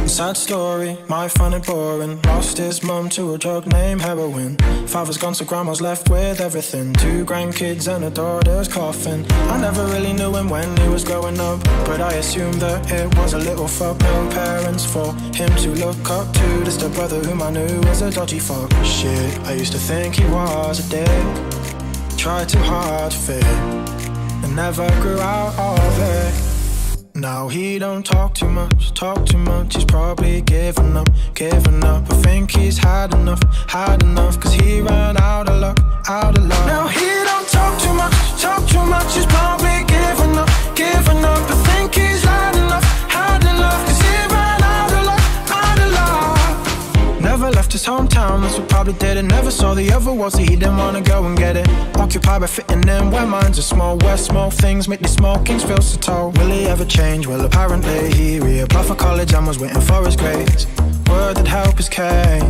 Sad story, might find it boring. Lost his mum to a drug named heroin. Father's gone so grandma's left with everything. 2 grandkids and a daughter's coffin. I never really knew him when he was growing up, but I assumed that it was a little fuck. No parents for him to look up to. Just a brother whom I knew was a dodgy fuck. Shit, I used to think he was a dick. Tried too hard to fit and never grew out of it. Now he don't talk too much, he's probably giving up. I think he's had enough, cause he ran out of luck. Now he don't talk too much, he's probably giving up. I think he's had enough, cause he ran out of luck. Never left his hometown, that's what probably did it. Never saw the other world, so he didn't wanna go and get it. Occupied by fitting in where minds are small, where small things make these small kings feel so tall. Will he ever change? Well, apparently he reapplied for college and was waiting for his grades. Word that help his case,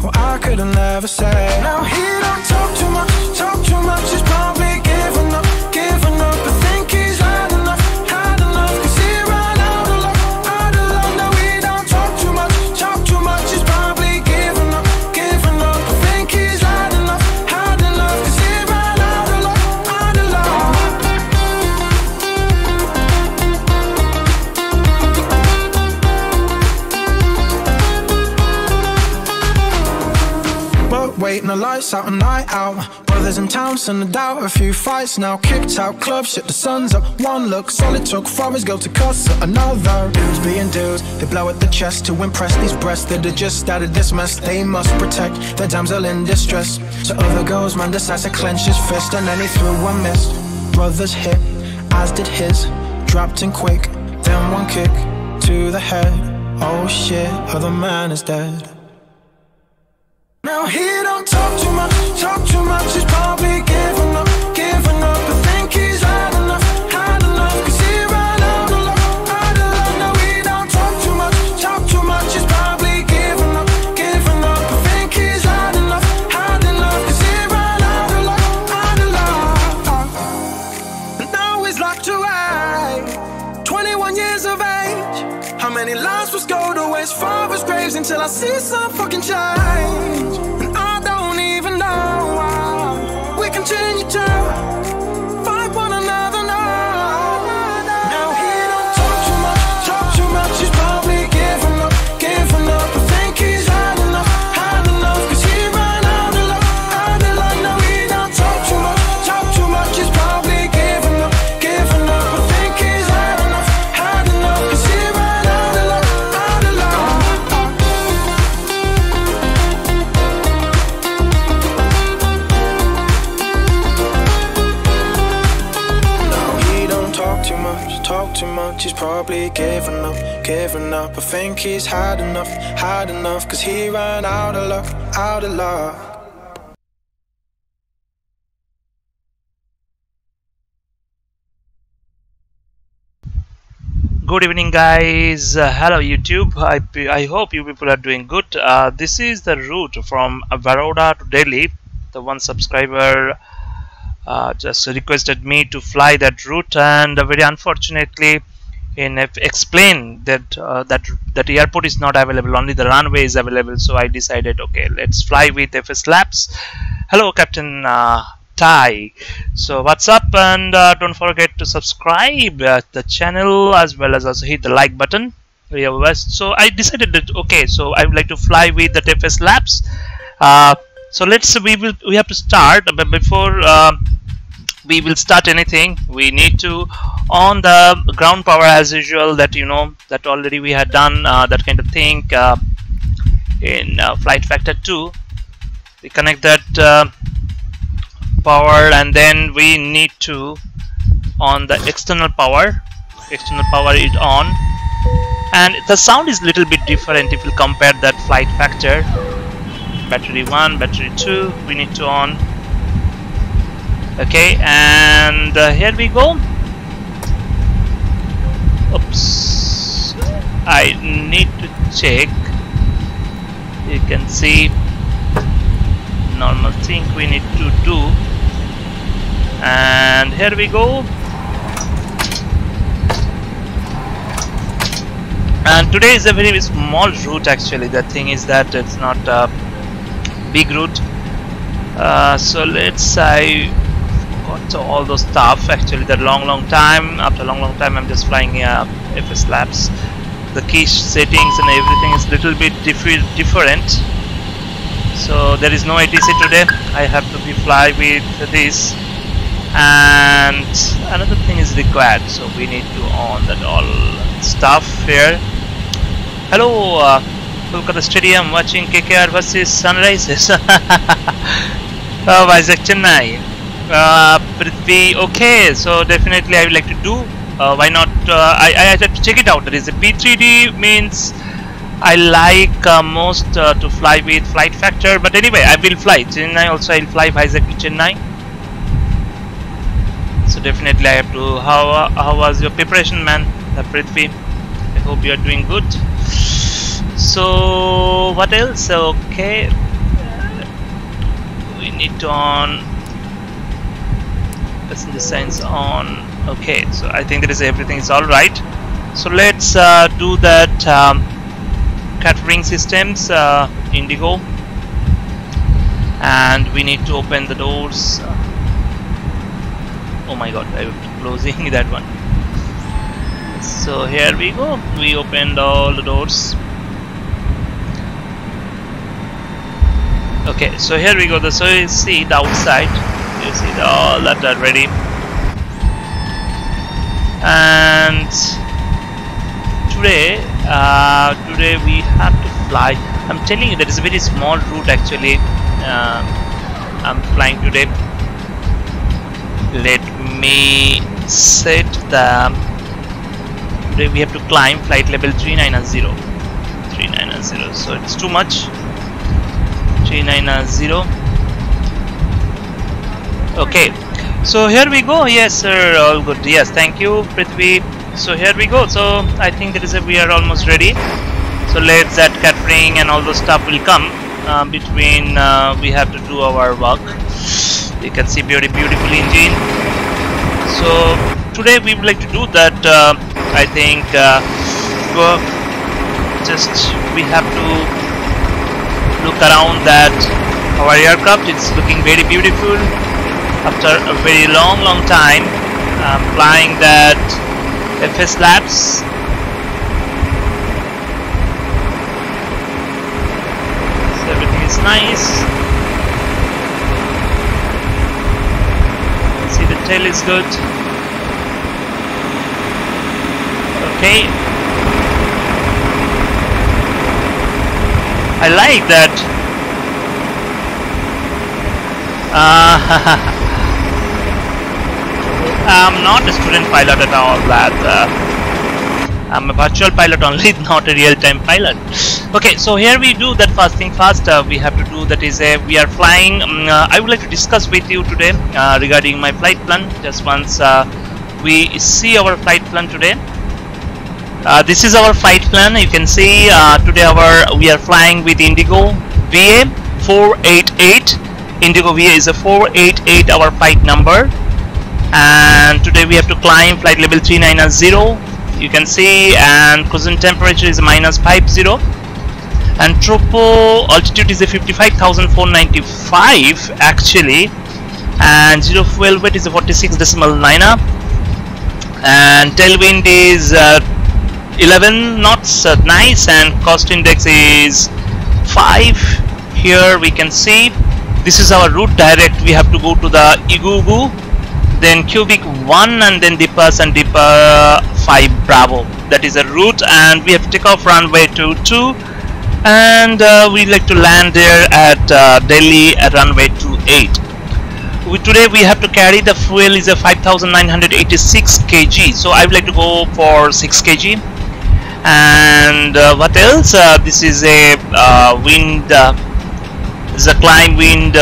well, I couldn't ever say. Now he don't talk too much, he's probably giving up. I think he's had enough, cause he ran out of luck. Now he don't talk too much, he's probably giving up. I think he's had enough, cause he ran out of luck. But waiting the lights out, a night out. Brothers in town, send a doubt, a few fights now. Kicked out clubs, shit the sun's up. One look, solid took for his girl to cuss at another. Dudes being dudes, they blow at the chest to impress these breasts that had just started this mess. They must protect their damsel in distress. So other girls, man decides to clench his fist, and then he threw a miss. Brothers hit, as did his, dropped in quick, then one kick to the head. Oh shit, other man is dead. Now he don't talk too much, he's probably giving up. I think he's had enough, cause he ran out of luck. Now he don't talk too much, he's probably giving up. I think he's had enough, cause he ran out of luck. And now he's locked away, 21 years of age. How many lives was go to waste? Father's graves until I see some fucking change. And I don't even know why we continue to fight one another now. Now he don't talk too much, he's probably giving up. I think he's had enough, cause he ran out of luck. Now he don't talk too much, he's probably giving up. I think he's had enough, cause he ran out of luck. Talk too much, he's probably giving up. I think he's had enough, cause he ran out of luck. Good evening, guys. Hello YouTube. I hope you people are doing good. This is the route from Baroda to Delhi. The one subscriber just requested me to fly that route, and very unfortunately explained that that airport is not available, only the runway is available. So I decided, okay, let's fly with FSLabs. Hello Captain Tai. So what's up, and don't forget to subscribe the channel, as well as also hit the like button. So I decided that, okay, so I would like to fly with that FSLabs. So we have to start, but before we will start anything, we need to on the ground power as usual. That you know that already we had done that kind of thing in Flight Factor 2. We connect that power, and then we need to on the external power is on, and the sound is little bit different if you compare that Flight Factor. Battery 1, battery 2, we need to on. Okay, and here we go. Oops, I need to check. You can see normal thing we need to do, and here we go. And today is a very small route actually. The thing is that it's not a big route. So I got all those stuff actually. That long time, after long time, I'm just flying FSLabs. The key settings and everything is little bit different. So there is no ATC today. I have to fly with this, and another thing is required. So we need to on that all stuff here. Hello, Kolkata Stadium, watching KKR versus Sunrisers. Vizag Chennai. Prithvi, okay. So definitely I would like to do. Why not? I have to check it out. There is a P3D, means I like most to fly with flight factor. But anyway, I will fly Chennai also. I'll fly Vizag to Chennai. So definitely I have to. How was your preparation, man? Prithvi, I hope you are doing good. So what else? Okay, we need to on passenger signs on. Okay, so I think everything is all right. So let's do that catering systems, Indigo, and we need to open the doors. Oh my god, I'm closing that one. So here we go. We opened all the doors. Okay, so here we go. So you see the outside. You see all that are ready. And today we have to fly. I'm telling you, there is a very small route actually. I'm flying today. Let me set the. Today we have to climb flight level 390. So it's too much. 390. Okay, so here we go. Yes sir, all good. Yes, thank you Prithvi. So here we go. So I think we are almost ready. So let's that catering and all those stuff will come between. We have to do our work. You can see beautiful engine. So today we would like to do that. I think we have to look around that our aircraft. It's looking very beautiful after a very long time. Flying that FSLabs. So everything is nice. See, the tail is good. Okay, I like that. I'm not a student pilot at all. I'm a virtual pilot only, not a real-time pilot. Okay, so here we do that first thing first. We have to do that is we are flying. I would like to discuss with you today regarding my flight plan. Just once we see our flight plan today. This is our flight plan. You can see today we are flying with Indigo VA488. Indigo VA is a 488 our flight number, and today we have to climb flight level 390. You can see, and cruising temperature is -50, and tropo altitude is a 55,495 actually, and zero fuel weight is a 46.9, and tailwind is 11 knots, nice, and cost index is 5. Here we can see this is our route direct. We have to go to the IGO, then cubic 1, and then Deepers and Deeper 5 Bravo. That is a route, and we have to take off runway 22, and we like to land there at Delhi at runway 28. Today we have to carry the fuel is a 5,986 kg. So I would like to go for 6 kg. And what else? This is a wind. Is a climb wind.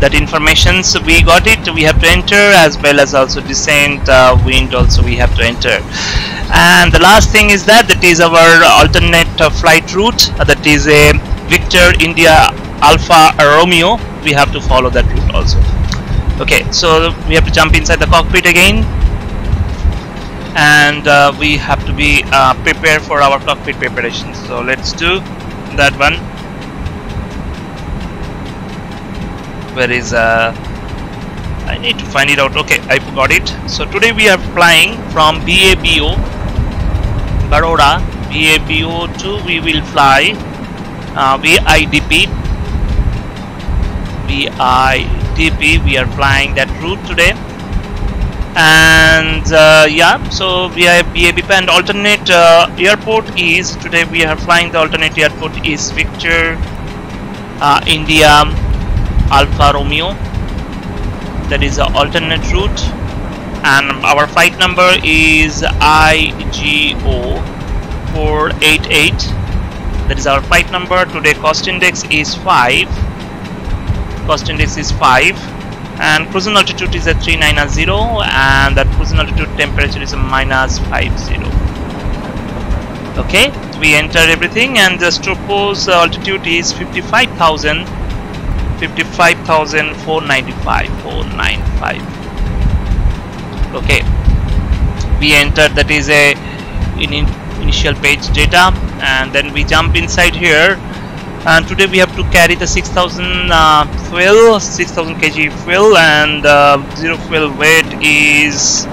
That information. So we got it. We have to enter, as well as also descent wind. Also we have to enter. And the last thing is that is our alternate flight route. That is a Victor India Alpha Romeo. We have to follow that route also. Okay, so we have to jump inside the cockpit again. and we have to be prepared for our cockpit preparations. So let's do that one. Where is I need to find it out. Okay, I got it. So today we are flying from VABO Baroda, VABO2. We will fly VIDP. We are flying that route today, and yeah, so we have VABP, and alternate airport is today we are flying. The alternate airport is Victor India Alpha Romeo. That is the alternate route, and our flight number is IGO488. That is our flight number. Today cost index is 5. And cruising altitude is at 390, and that cruising altitude temperature is a -50. Okay, we enter everything, and the propose altitude is 55,495. Okay, we entered, that is a initial page data, and then we jump inside here. And today we have to carry the 6,000 kg fuel, and zero fuel weight is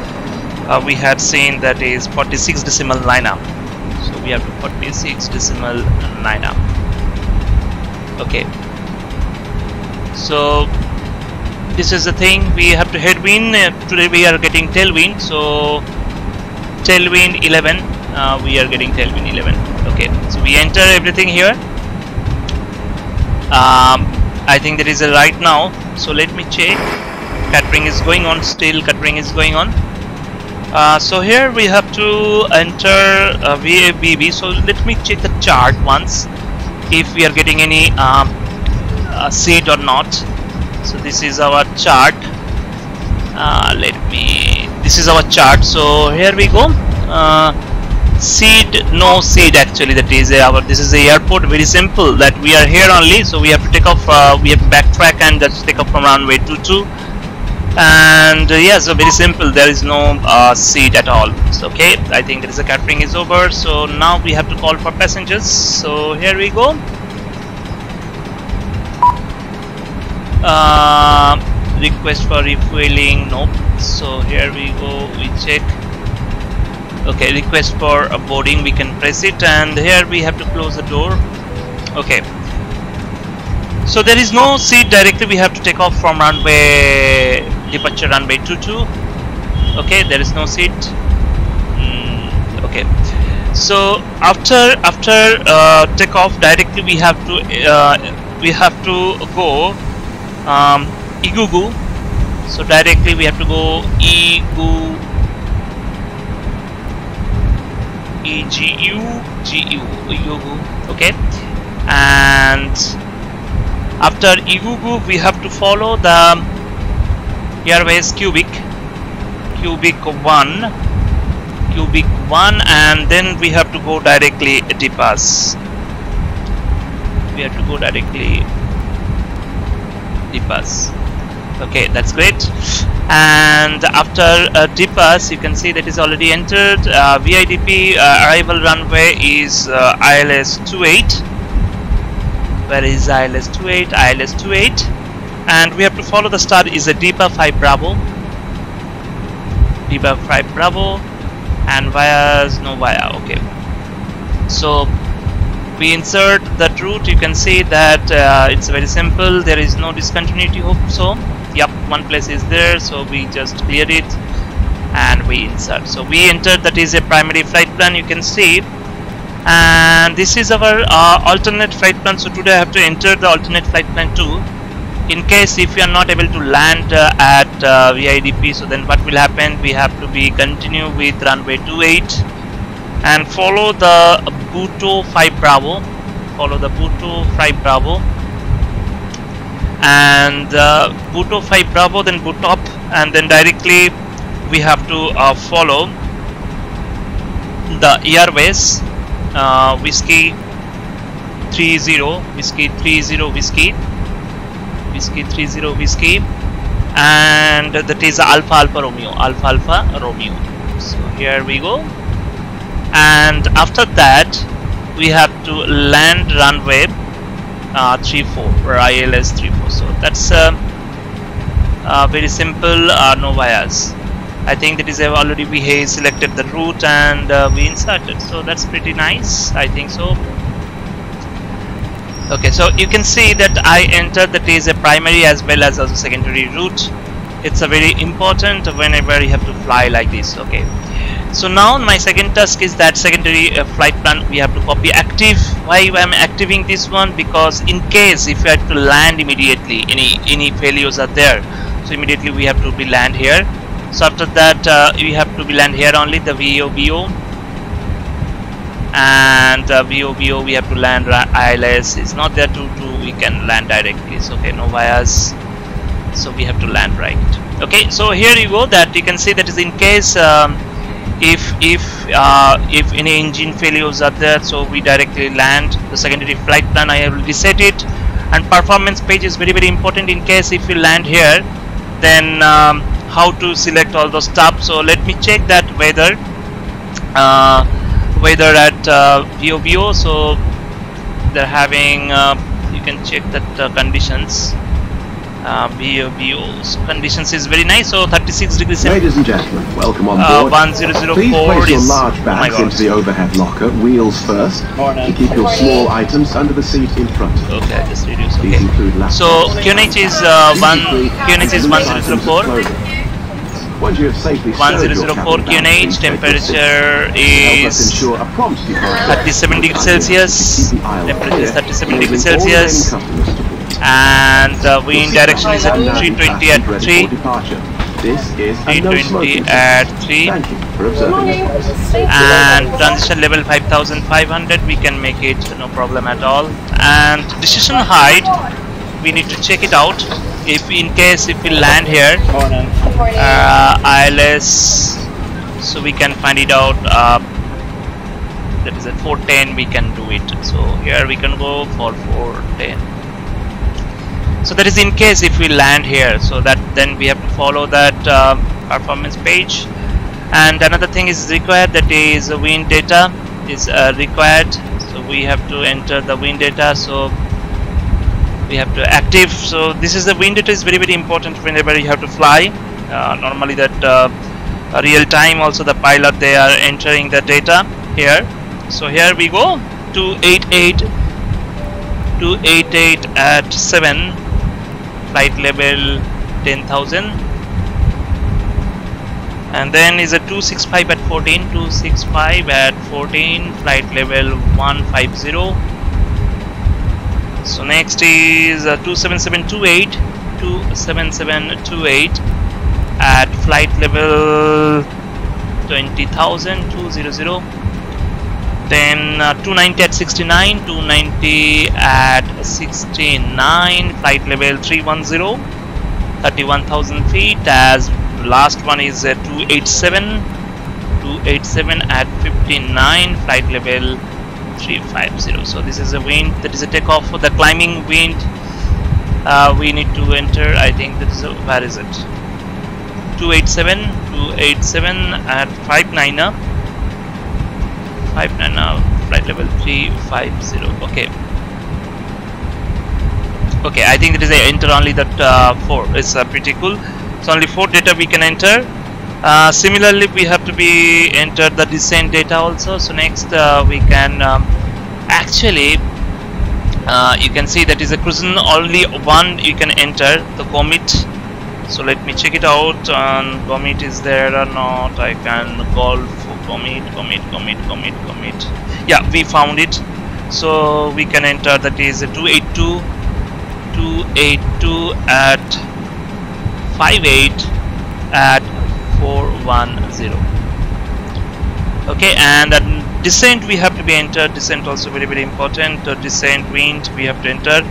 we had seen that is 46 decimal lineup. So we have to 46 decimal lineup. Okay. So this is the thing. We have to headwind. Today we are getting tailwind. So tailwind 11. We are getting tailwind 11. Okay. So we enter everything here. I think there is a right now, so let me check. Catering is going on, still catering is going on. So here we have to enter VABB. So let me check the chart once if we are getting any seat or not. So this is our chart. This is our chart. So here we go. Seed, no seed actually. That is this is the airport. Very simple. That we are here only. So we have to take off. We have to backtrack and just take off from runway 22. And yeah, so very simple. There is no seat at all. So, okay, I think there is a catering is over. So now we have to call for passengers. So here we go. Request for refueling. Nope. So here we go. We check. Okay, request for a boarding, we can press it, and here we have to close the door. Okay, so there is no seat directly. We have to take off from runway departure runway 22. Okay, there is no seat. Okay, so after takeoff directly we have to go IGO. So directly we have to go IGO. Okay, and after IGO we have to follow the airways cubic 1, and then we have to go directly depass. Okay, that's great. And after depass, you can see that is already entered. VIDP arrival runway is ILS28. Where is ILS28? ILS28, and we have to follow the start is a DEPA 5 Bravo. And vias, no via. Okay, so we insert that route. You can see that it's very simple. There is no discontinuity, hope so. Yep, one place is there, so we just cleared it and we insert. So we entered, that is a primary flight plan, you can see, and this is our alternate flight plan. So today I have to enter the alternate flight plan 2. In case if we are not able to land at VIDP, so then what will happen? We have to be continue with runway 28 and follow the Buto 5 Bravo. And Buto 5 Bravo, then boot up, and then directly we have to follow the airways whiskey 30 whiskey, and that is Alpha Romeo. So here we go, and after that we have to land runway 34 or ILS 34. So that's very simple, no bias. I think that is already we have selected the route and we inserted, so that's pretty nice, I think so. Okay, so you can see that I entered that is a primary as well as a secondary route. It's a very important whenever you have to fly like this. Okay, so now my second task is that secondary flight plan we have to copy active. Why I'm activating this one? Because in case if you have to land immediately, any failures are there, so immediately we have to be land here. So after that we have to be land here only, the VABO, and VABO we have to land ILS is not there to we can land directly. So okay, no bias, so we have to land right. Okay, so here you go, that you can see that is in case if any engine failures are there, so we directly land. The secondary flight plan I have reset it, and performance page is very important. In case if you land here, then how to select all those stuff. So let me check that weather at VABO. So they're having you can check that conditions. VABO's conditions is very nice. So 36 degrees. Ladies and gentlemen, welcome on board. 1004 Please place your is large bags into the overhead locker, wheels first, and keep your small items under the seat in front. Okay, just reduce. These Okay. include laptops. So QNH is QNH is 1004. Once you have safely stowed your 1004 cabin bag, QNH. please take your Temperature seat. Help us is ensure a prompt departure. 37 degrees Celsius. Keep the aisle Temperature is clear, 37 degrees enabling all remaining Celsius. customers to board. And wind direction is at 320 at 3. This is a no 320 smoking at zone. 3. Thank you for observing us. And transition level 5500, we can make it no problem at all. And decision height, we need to check it out. If in case if we land here ILS, so we can find it out. That is at 410, we can do it. So here we can go for 410. So that is in case if we land here, so that then we have to follow that performance page. And another thing is required, that is wind data is required. So we have to enter the wind data, so we have to active. So this is the wind data is very important whenever you have to fly. Normally that real time also the pilot they are entering the data here. So here we go, 288 at 7, flight level 10,000, and then is a 265 at 14, 265 at 14, flight level 150. So next is 27728, 27728 at flight level 20,000, 200. Then 290 at 69, 290 at 69, flight level 310, 31,000 feet. As last one is 287, 287 at 59, flight level 350. So this is a wind, that is a takeoff for the climbing wind. We need to enter, I think that is a, where is it, 287 at 59, flight level 350. Okay, I think it is a enter only that 4. It's pretty cool. So only 4 data we can enter. Similarly we have to be enter the descent data also. So next we can actually you can see that is a cruising only one you can enter, the commit. So let me check it out. Commit is there or not. I can call for commit. Yeah, we found it. So we can enter, that is 282 at 58 at 410. Okay, and descent we have to be entered. Descent also very important. Descent wind we have to enter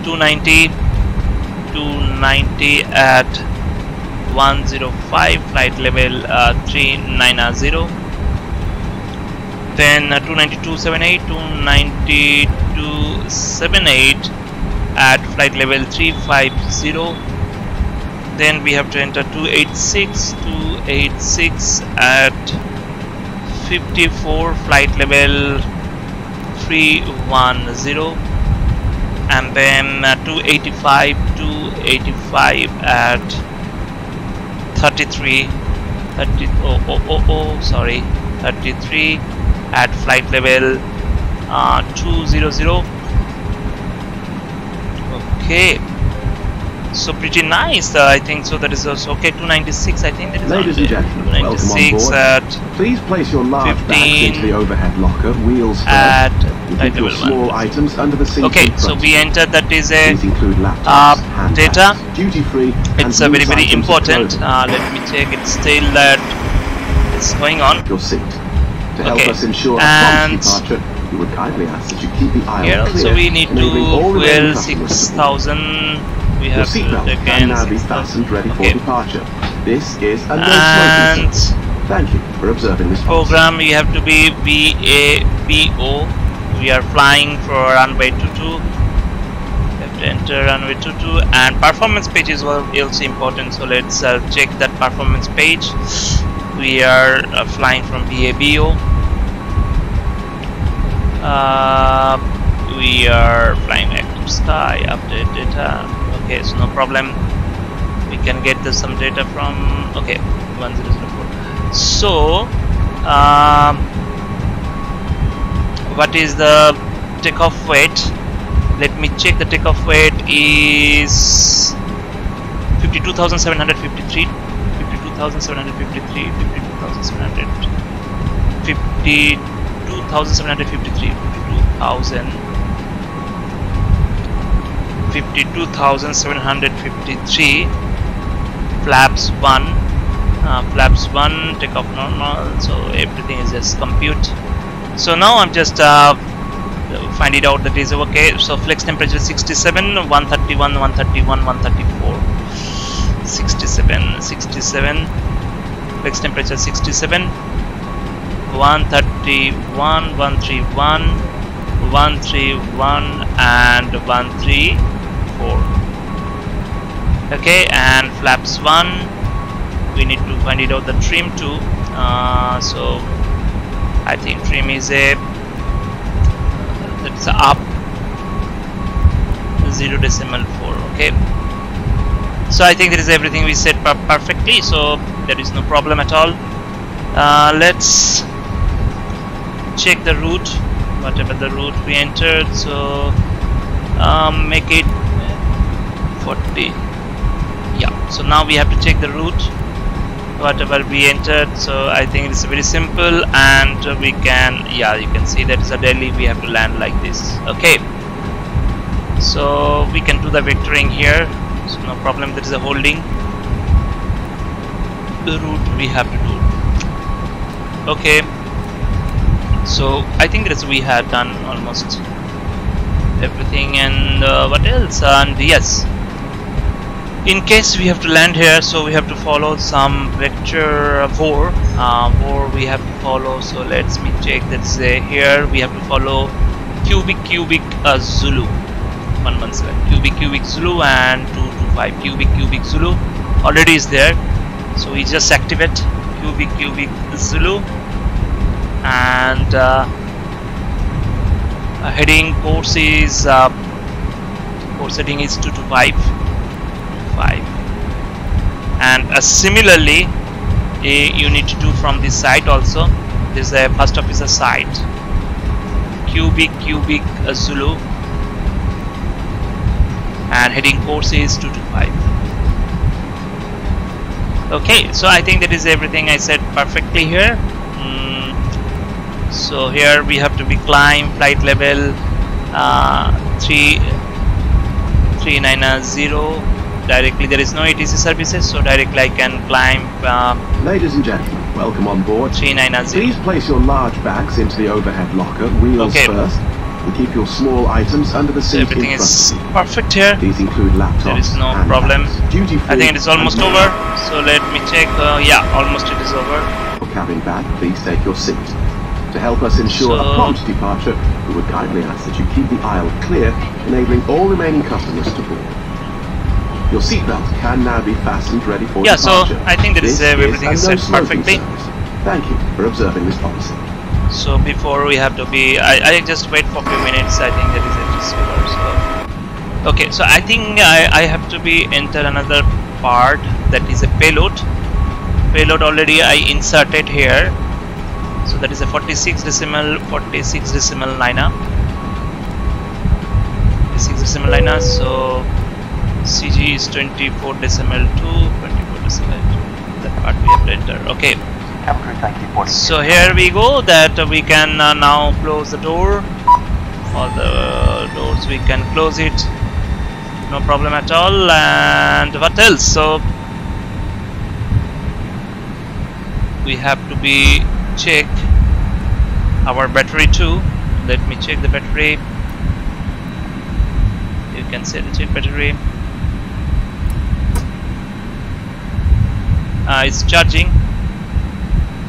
290 at 105, flight level 390. Then 292.78, 292.78 at flight level 350. Then we have to enter 286 at 54, flight level 310, and then 285 at 33 at flight level 200. Okay, so pretty nice. I think so. That is also okay. 296. I think that is. Ladies and gentlemen, welcome on board. At please place your large bags into the overhead locker. Wheels first. At keep your small items under the seat. Okay, so we entered that is a these include laptops, data. Duty free. It's a very important. Let me check. It's still that it's going on. Your seat. To help us ensure a prompt departure, we would kindly ask that you keep the aisle here clear. So we need to fuel 6,000. We have to again now be fastened ready for departure. This is a no and smoking. Thank you for observing this program. You have to be VABO. We are flying for runway 22. You have to enter runway 22, and performance page is also important. So let's check that performance page. We are flying from VABO. We are flying active sky. Update data. Okay, so no problem. We can get some data from 1004. So what is the takeoff weight? Let me check. The takeoff weight is 52,753. 52,753. 52,753. Flaps 1. Flaps 1. Takeoff normal. So everything is just compute. So now I'm just find it out that is okay. So flex temperature 67, 131, 131, 134. 67. Flex temperature 67, 131, 131, 131, and 134. Okay, and flaps 1. We need to find it out the trim too. So I think trim is a that's up 0.4. Okay, so I think that is everything we said perfectly, so there is no problem at all. Let's check the route, whatever the route we entered. So make it 40. Yeah, so now we have to check the route whatever we entered. So I think it's very simple, and we can, yeah, you can see that it's a Delhi. We have to land like this. Okay, so we can do the vectoring here, so no problem. There is a holding the route we have to do. Okay, so I think that we had done almost everything, and what else? And yes, in case we have to land here, so we have to follow some vector VOR we have to follow. So let's me check. That's here we have to follow cubic Zulu 117 cubic Zulu and 225 cubic Zulu already is there. So we just activate cubic Zulu, and heading course is course heading is 225. And similarly you need to do from this side also. This is a first officer side, cubic Zulu, and heading course is 225. Okay, so I think that is everything I said perfectly here. So here we have to be climb flight level 390 directly. There is no ATC services, so directly I can climb. Ladies and gentlemen, welcome on board. 390. Please place your large bags into the overhead locker, wheels first, and keep your small items under the seat. Everything is perfect here. These include laptops. There is no problem. Duty free. I think it is almost over. So let me check. Yeah, almost it is over. For cabin bag, please take your seat. To help us ensure a prompt departure, we would kindly ask that you keep the aisle clear, enabling all remaining customers to board. Your seatbelt can now be fastened ready for yeah, so departure. I think that is everything is set perfectly. Thank you for observing this policy. So before we have to be, I just wait for a few minutes. I think there is a receiver. So okay, so I think I have to be enter another part, that is a payload. Payload already I inserted here. So that is a 46 decimal liner. 46 decimal liner. So CG is 24 decimal 2, 24 decimal 2. That part we have to enter. Okay. So here we go, that we can now close the door. All the doors we can close it, no problem at all. And what else? So we have to be check our battery too. Let me check the battery. You can say the check battery. It's charging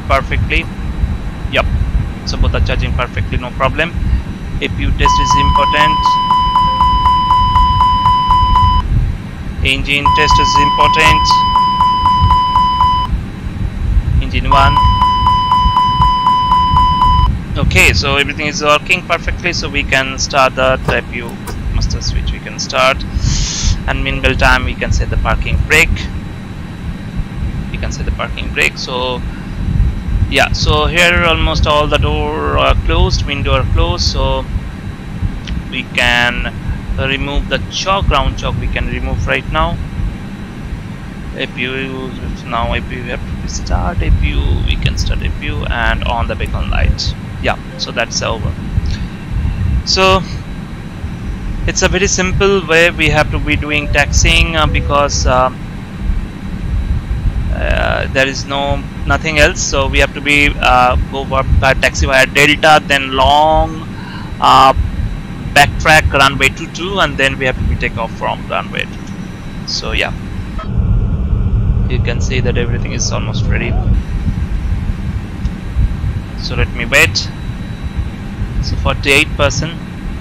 perfectly. Yep, so both are charging perfectly, no problem. APU test is important. Engine test is important. Engine 1. Okay, so everything is working perfectly, so we can start the APU master switch. We can start, and meanwhile time we can set the parking brake. We can set the parking brake. So yeah, so here almost all the door are closed, window are closed, so we can remove the choke, ground choke we can remove right now. APU, now APU we have to restart APU, we can start APU and on the beacon light. Yeah, so that's over. So it's a very simple way we have to be doing taxiing, because there is nothing else. So we have to be go by taxi via Delta, then long backtrack runway 22, and then we have to be take off from runway 22. So yeah, you can see that everything is almost ready. So let me wait. So 48%,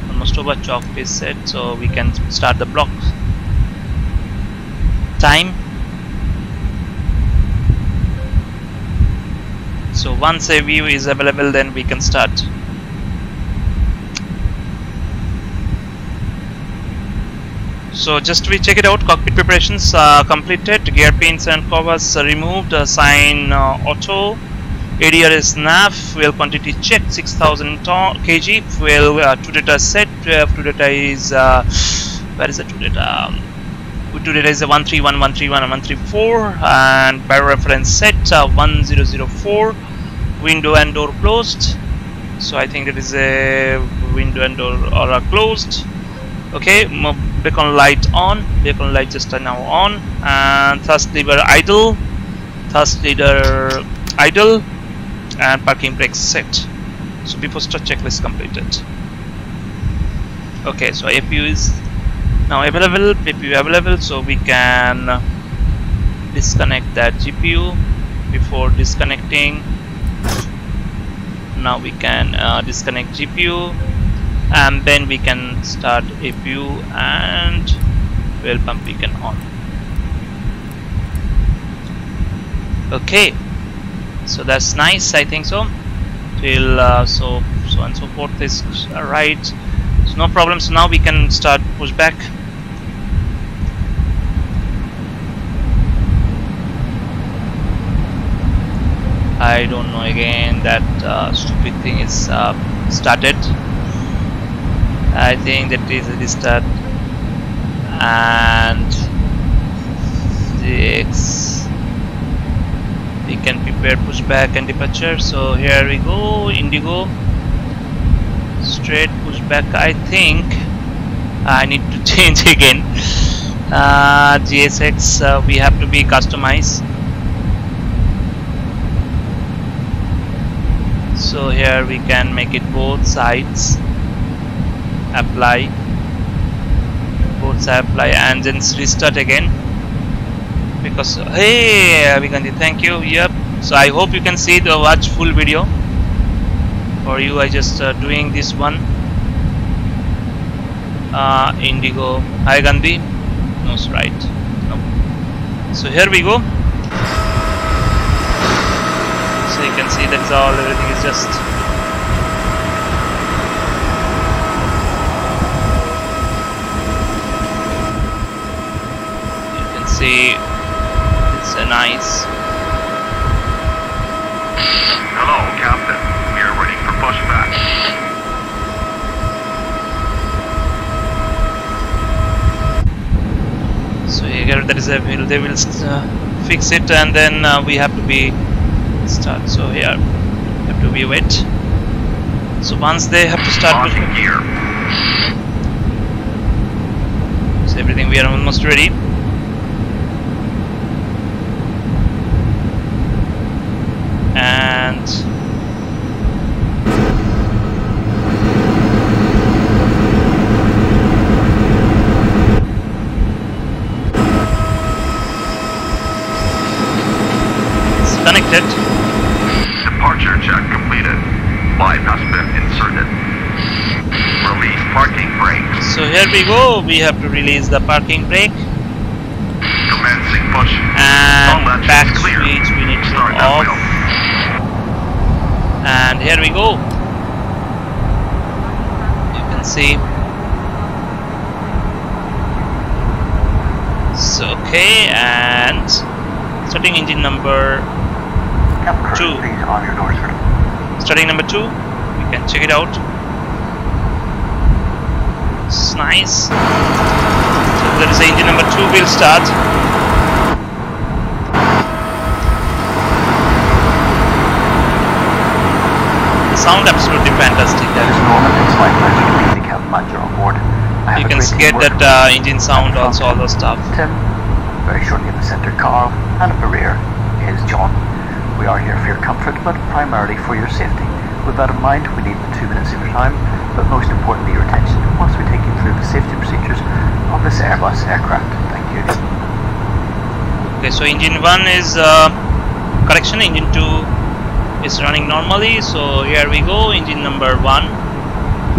almost over, chalk is set, so we can start the block. Time. So once a view is available, then we can start. So just we check it out. Cockpit preparations completed. Gear pins and covers removed. Sign auto. ADR is nav. Fuel quantity checked. 6,000 kg. Fuel to data set. To data is where is the to data? To data is 131, 131, and 134. And by reference set 1004. Window and door closed. So I think it is a window and door are closed. Okay, beacon light on. Beacon light just now on. And thrust lever idle. Thrust lever idle. And parking brakes set. So before start checklist completed. Okay, so APU is now available. APU available, so we can disconnect that GPU. Before disconnecting, now we can disconnect GPU, and then we can start APU and fuel pump we can on. Okay, so that's nice, I think so. Till so and so forth is right. So no problem. So now we can start push back. I don't know, again that stupid thing is started. I think that is a restart, and GX we can prepare pushback and departure. So here we go, Indigo straight pushback. I think I need to change again. GSX we have to be customized. So here we can make it both sides, apply, both sides apply, and then restart again. Because hey Abhigandhi, thank you. Yep. So I hope you can see the watch full video. For you, I just doing this one. Indigo. Hi Gandhi. No, right. So here we go. So you can see that's all, everything is just you can see it's a nice. Hello, Captain. We are ready for pushback. So here there is a wheel, they will fix it, and then we have to be start. So here have to be wet. So once they have to start with gear. So everything, we are almost ready. And it's connected. Departure check completed. Light has been inserted. Release parking brake. So here we go, we have to release the parking brake. Commencing push. And All back engines clear. switch we need to Start at off. wheel. And here we go. You can see. So okay, and starting engine number 2. Please on your doors, sir. Starting number 2, we can check it out. It's nice. So there is engine number 2 will start. The sound absolutely fantastic. You can get that engine sound also, all the stuff. Tim, very shortly in the center, Carl, and at the rear is John. We are here for your comfort, but primarily for your safety. With that in mind, we need 2 minutes of your time, but most importantly your attention once we take you through the safety procedures of this Airbus aircraft. Thank you. Okay, so engine 1 is correction, engine 2 is running normally. So here we go, engine number 1.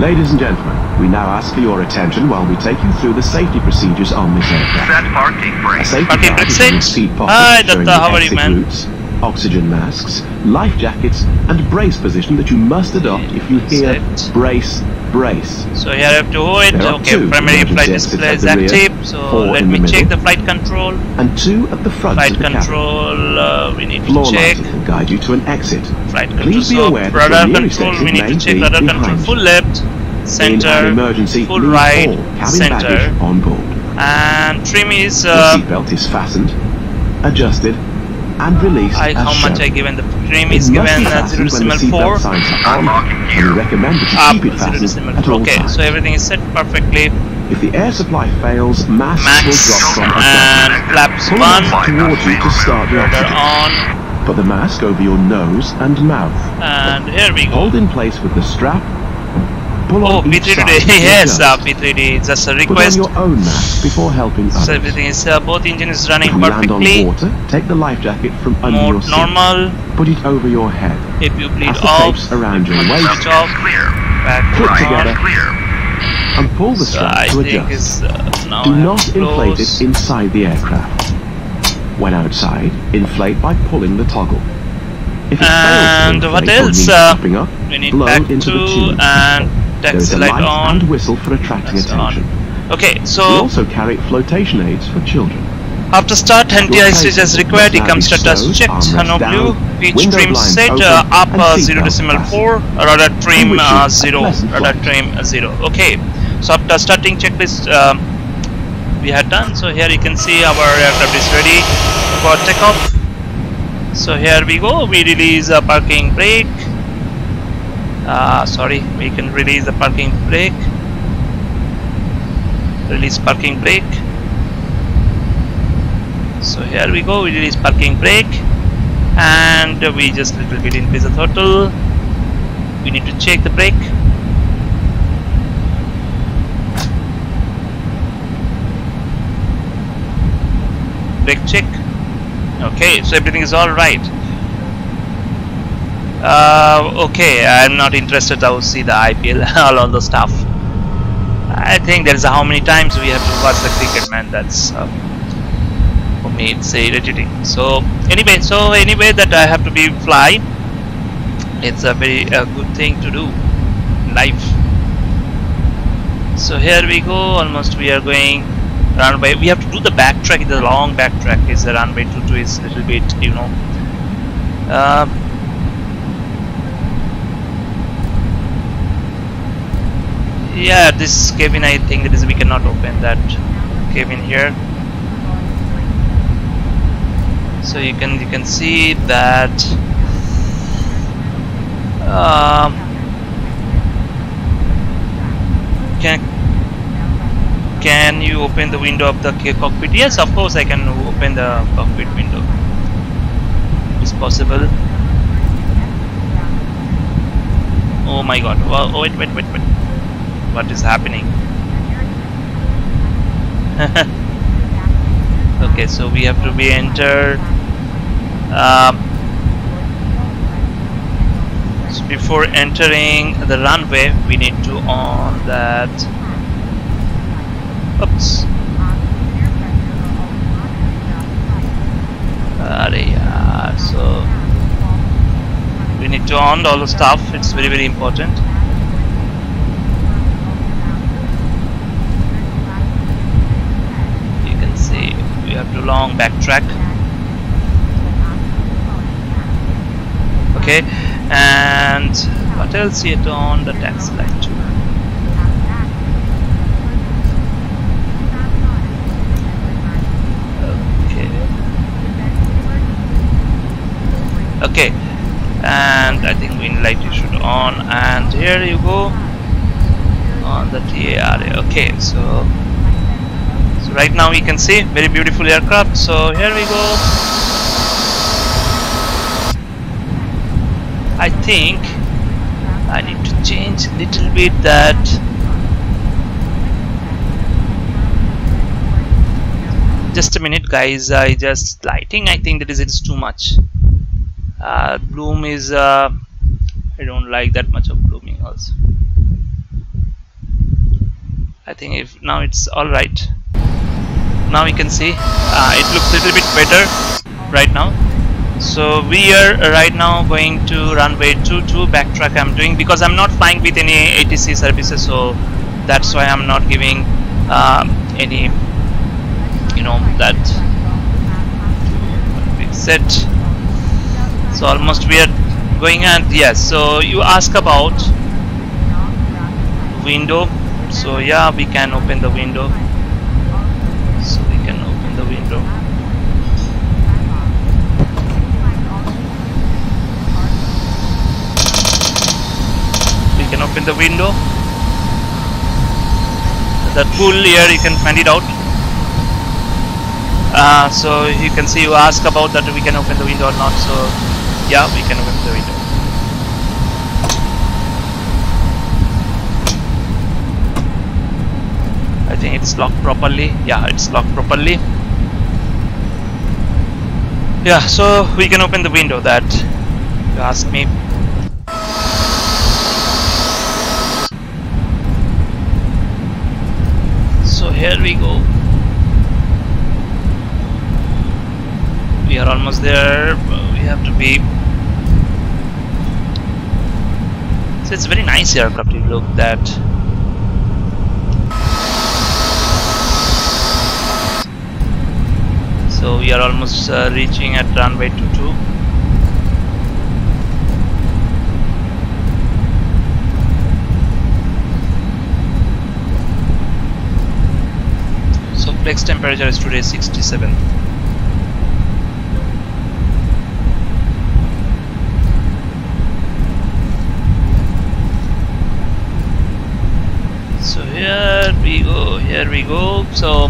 Ladies and gentlemen, we now ask for your attention while we take you through the safety procedures on this aircraft. Set parking A brake. safety Parking card brake is in your set. seat Hi, pocket showing Datta, how the are you, exit man? routes, oxygen masks, life jackets, and brace position that you must adopt if you hear Set. brace, brace. So here I have to hold it. There are Okay, 2 primary emergency flight exits display at is the rear, active. So 4 let in me the check middle, the flight control. and 2 at the front Flight of the cabin. control, we need to Floor check. lighting will guide you to an exit. Flight control. Please be So aware that radar your nearest control, exit we need to may check be radar behind control. you. Full left, In center, an emergency, full leave right, all cabin center. baggage on board. And trim is The seatbelt is fastened, adjusted, and released as how much I shown. given. The trim It is must given be fastened when the 0.4 seatbelt signs are on, Unlocking and gear. we recommend that you up keep it fastened 0.4. at all Okay, times. so everything is set perfectly. If the air supply fails, masks Max will drop from and above. flaps Pull 1. the mask towards you to start the Radar oxygen. on. Put the mask over your nose and mouth. And here we go. Hold in place with the strap. Pull Oh, on each side P3D. to Yes, adjust. P3D. Just a Put on request. your own mask before helping others. So everything is both engine is running If we land perfectly. on water, take the life jacket from under your Mode seat. normal. Put it over your head. If you bleed As the off, tapes around your switch waist, off. Clear. Back Clip Right together. is clear. and pull the So strap I to think adjust. it's now Do I have not to inflate close. it inside the aircraft. When outside, inflate by pulling the toggle. If it And fails to what inflate or else? needs topping up, We need blow back into the 2 tube. and There is taxi a light light on. and whistle for attracting That's on. attention. Okay, We so also carry flotation aids for children. after start, anti-ice as required. It comes status Stowed, checked. armrest No blue. down, Pitch window trim blinds set open, up and seatbelt 0.4. Radar trim We wish you a 0. pleasant Radar flight. trim 0. Okay, so after starting checklist we had done. So here you can see our aircraft is ready for takeoff. So here we go. We release a parking brake. Sorry, we can release the parking brake. Release parking brake. So here we go. We release parking brake, and we just little bit increase the throttle. We need to check the brake. Brake check. Okay, so everything is all right. Okay, I'm not interested to see the IPL, all the stuff. I think there is how many times we have to watch the cricket, man. That's for needs editing. So anyway that I have to be fly. It's a very good thing to do in life. So here we go. Almost we are going runway. We have to do the backtrack. The long backtrack is the runway 22 is a little bit, you know. Yeah, this cabin, I think that is we cannot open that cabin here. So you can see that can you open the window of the cockpit? Yes, of course I can open the cockpit window. It's possible. Oh my god. Oh, wait. What is happening? Okay, so we have to be entered. So before entering the runway, we need to on that. Oops. So we need to on all the stuff. It's very important. You can see we have to long backtrack. Okay, and what else yet on the taxi light too? Okay, and I think wind light you should on, and here you go on the TARA. Okay, so right now we can see very beautiful aircraft. So here we go. I think I need to change a little bit that. Just a minute, guys. Lighting. I think that it's too much. Bloom is I don't like that much of blooming also. I think if now it's all right. Now we can see it looks a little bit better right now. So we are right now going to runway 22 backtrack. I'm doing because I'm not flying with any ATC services, so that's why I'm not giving any, you know, that big set. So almost we are going, and yes, so you ask about window. So yeah, we can open the window. So we can open the window. We can open the window. The cool air, you can find it out. So you can see, you ask about that we can open the window or not. So yeah, we can open the window. I think it's locked properly. Yeah, it's locked properly. Yeah, so we can open the window that you asked me. So here we go. We are almost there. We have to be. So it's a very nice aircraft. You look that. So we are almost reaching at runway 22. So flex temperature is today 67. So here we go. So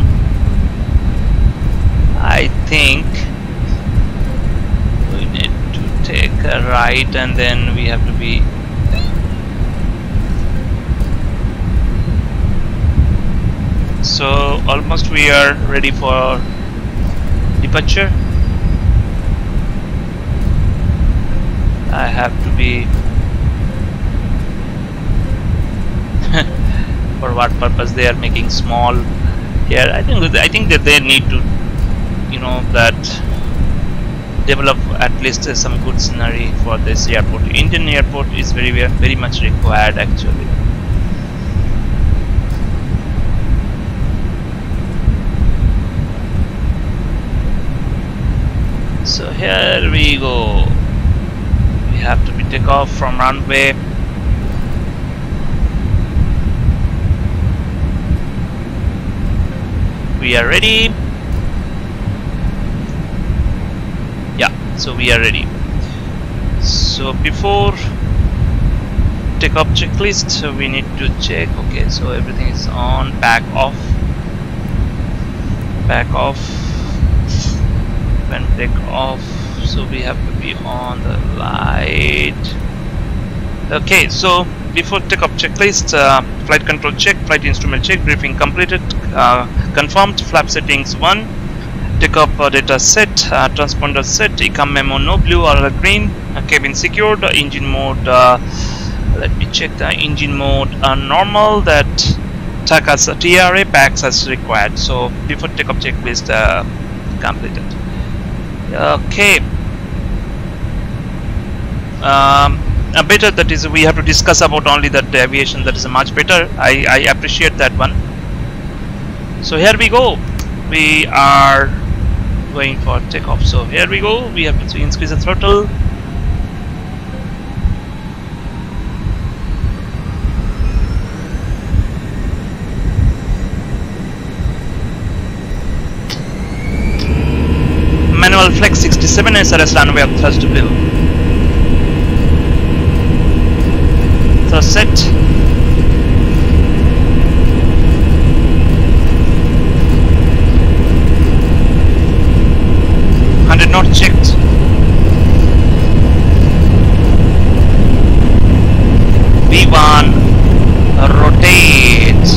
I think we need to take a right, and then we have to be. So almost we are ready for departure. I have to be. For what purpose they are making small here? I think that they need to, you know, that develop at least some good scenario for this airport. Indian airport is very much required actually. So here we go. We have to be take off from runway. We are ready. Yeah, so we are ready. So before takeoff checklist, we need to check. Okay, so everything is on. Back off. When take off, so we have to be on the light. Okay, so before takeoff checklist, flight control check, flight instrument check, briefing completed, confirmed, flap settings 1, takeoff data set, transponder set, ECAM memo no blue or green, cabin secured, engine mode, let me check the engine mode, normal, that TAC as a TRA, packs as required. So before takeoff checklist completed. Okay. Better, that is, we have to discuss about only that aviation, that is much better. I appreciate that one. So here we go. We are going for takeoff. So here we go. We have to increase the throttle. Manual flex 67 SRS runway up thrust to blue. Thrust set. Not checked. V1 rotate.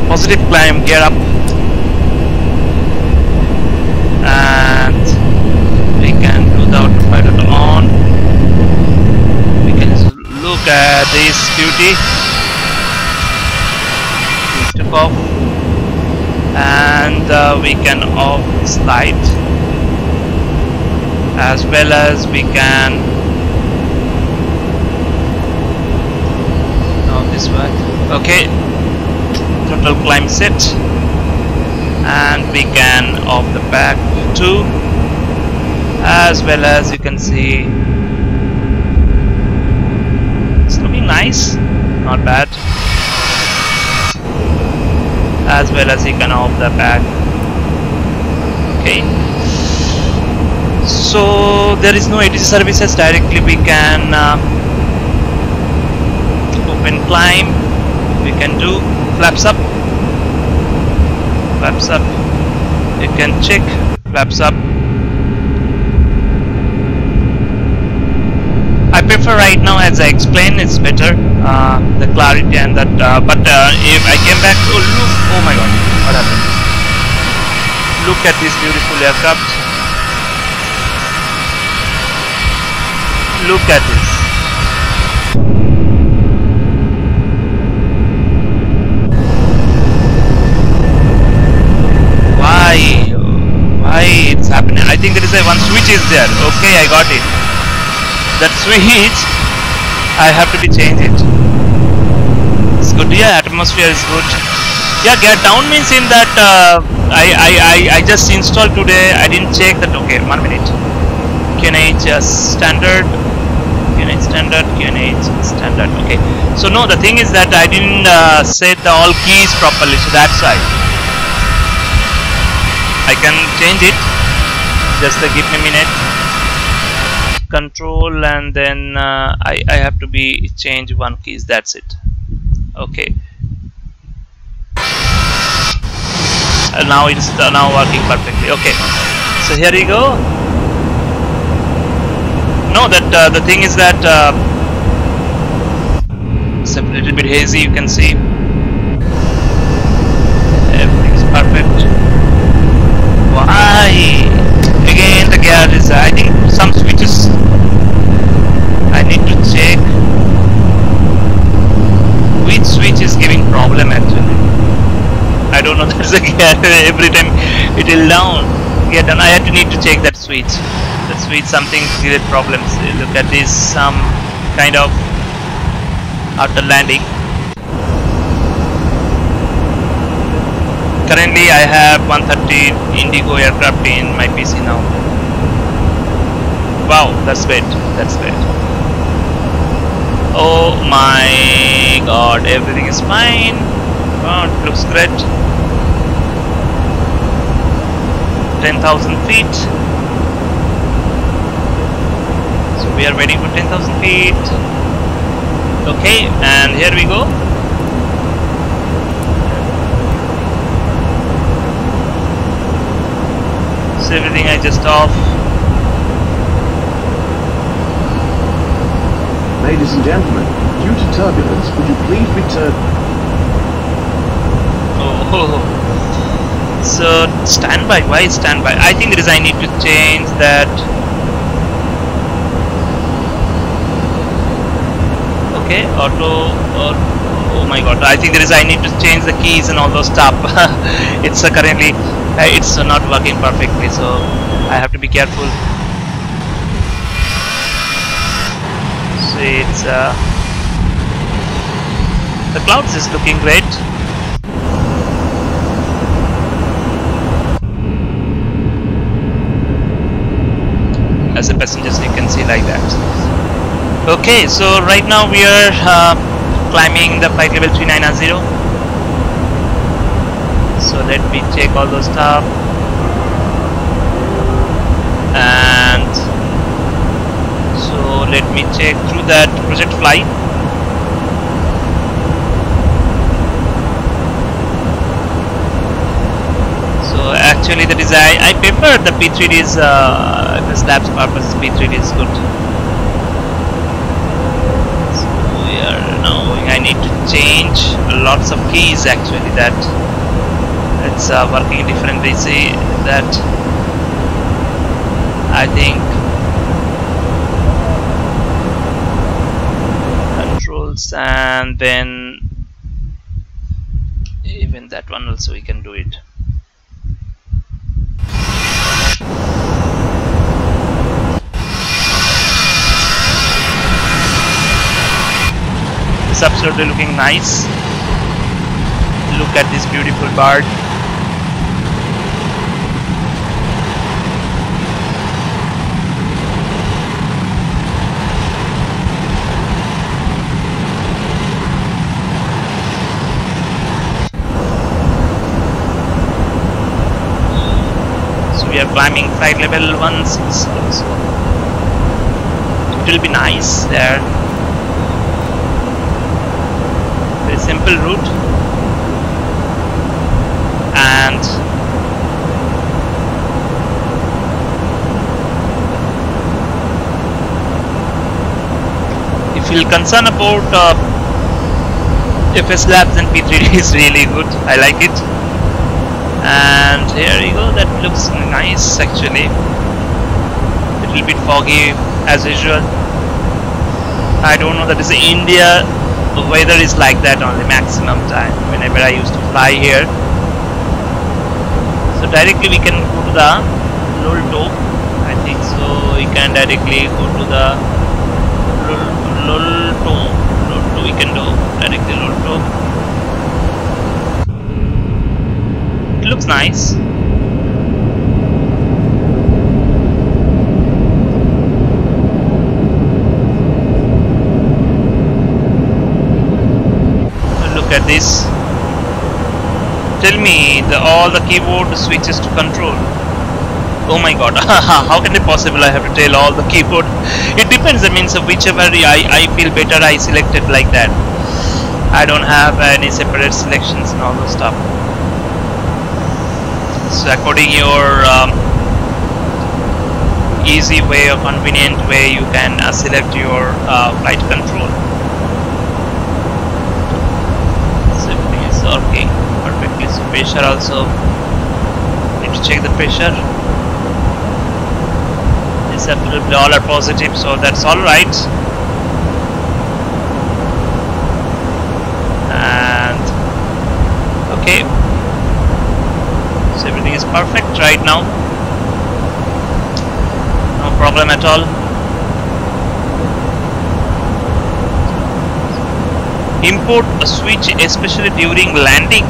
Positive climb, gear up, and we can do the autopilot on. We can look at this beauty. We took off. And we can off this light, as well as we can off this one. Okay, total climb set, and we can off the back too, as well as you can see it's looking nice, not bad. As well as you can off the back. Okay, so there is no ATC services, directly we can open climb, we can do flaps up, you can check flaps up. I prefer right now, as I explained, it's better, the clarity and that, but if I came back, oh look, oh my god, what happened? Look at this beautiful aircraft. Look at this. Why it's happening? I think there is one switch is there. Okay, I got it. That switch, I have to be change it. It's good. Yeah, atmosphere is good. Yeah, get down means in that I just installed today. I didn't check that. Okay, 1 minute. QNH standard, QNH standard, QNH standard. Okay. So no, the thing is that I didn't set the all keys properly. So that's why I can change it. Just give me a minute. Control, and then I have to be change one keys, that's it. Okay, now it's now working perfectly. Okay, so here we go. No, that the thing is that it's a little bit hazy, you can see everything's perfect. Why again the gear is, I think some switches I need to check which switch is giving problem actually. don't know. That's every time it will down. Get down. I had to need to check that switch. That switch something created problems. Look at this, some kind of after landing. Currently I have 130 Indigo aircraft in my PC now. Wow, that's great. That's great. Oh my god, everything is fine. Oh, it looks great. 10,000 feet. So we are waiting for 10,000 feet. Okay, and here we go. So everything I just off. Ladies and gentlemen, due to turbulence, would you please return? Oh, so standby. Why standby? I think I need to change that. Okay, auto. Oh my god! I think I need to change the keys and all those stuff. It's currently it's not working perfectly, so I have to be careful. So it's the clouds is looking great. As a passengers, you can see like that. Okay, so right now we are climbing the flight level 3990. So let me check all those stuff, and so let me check through that project flight. So actually the design, I prefer the P3D's FSLabs purpose. P3D is good. So we are now, I need to change lots of keys actually, that it's working differently. See that, I think controls, and then even that one also we can do it. It's absolutely looking nice. Look at this beautiful bird. We are climbing flight level 16, so it will be nice there. Very simple route, and if you're concerned about FSLabs and P3D is really good. I like it. And here you go, that looks nice actually. A little bit foggy as usual. I don't know, that is India, the weather is like that only maximum time whenever I used to fly here. So directly we can go to the Lolto, I think so. We can directly go to the Lolto we can do directly Lolto. It looks nice. Look at this. Tell me all the keyboard switches to control. Oh my god, how can it possible I have to tell all the keyboard? It depends, I mean, so whichever I feel better I select it like that. I don't have any separate selections and all those stuff. So according your easy way or convenient way, you can select your flight control. So everything is working perfectly. So pressure also, need to check the pressure. It's absolutely all are positive, so that's all right. And okay, everything is perfect right now. No problem at all. Import a switch especially during landing.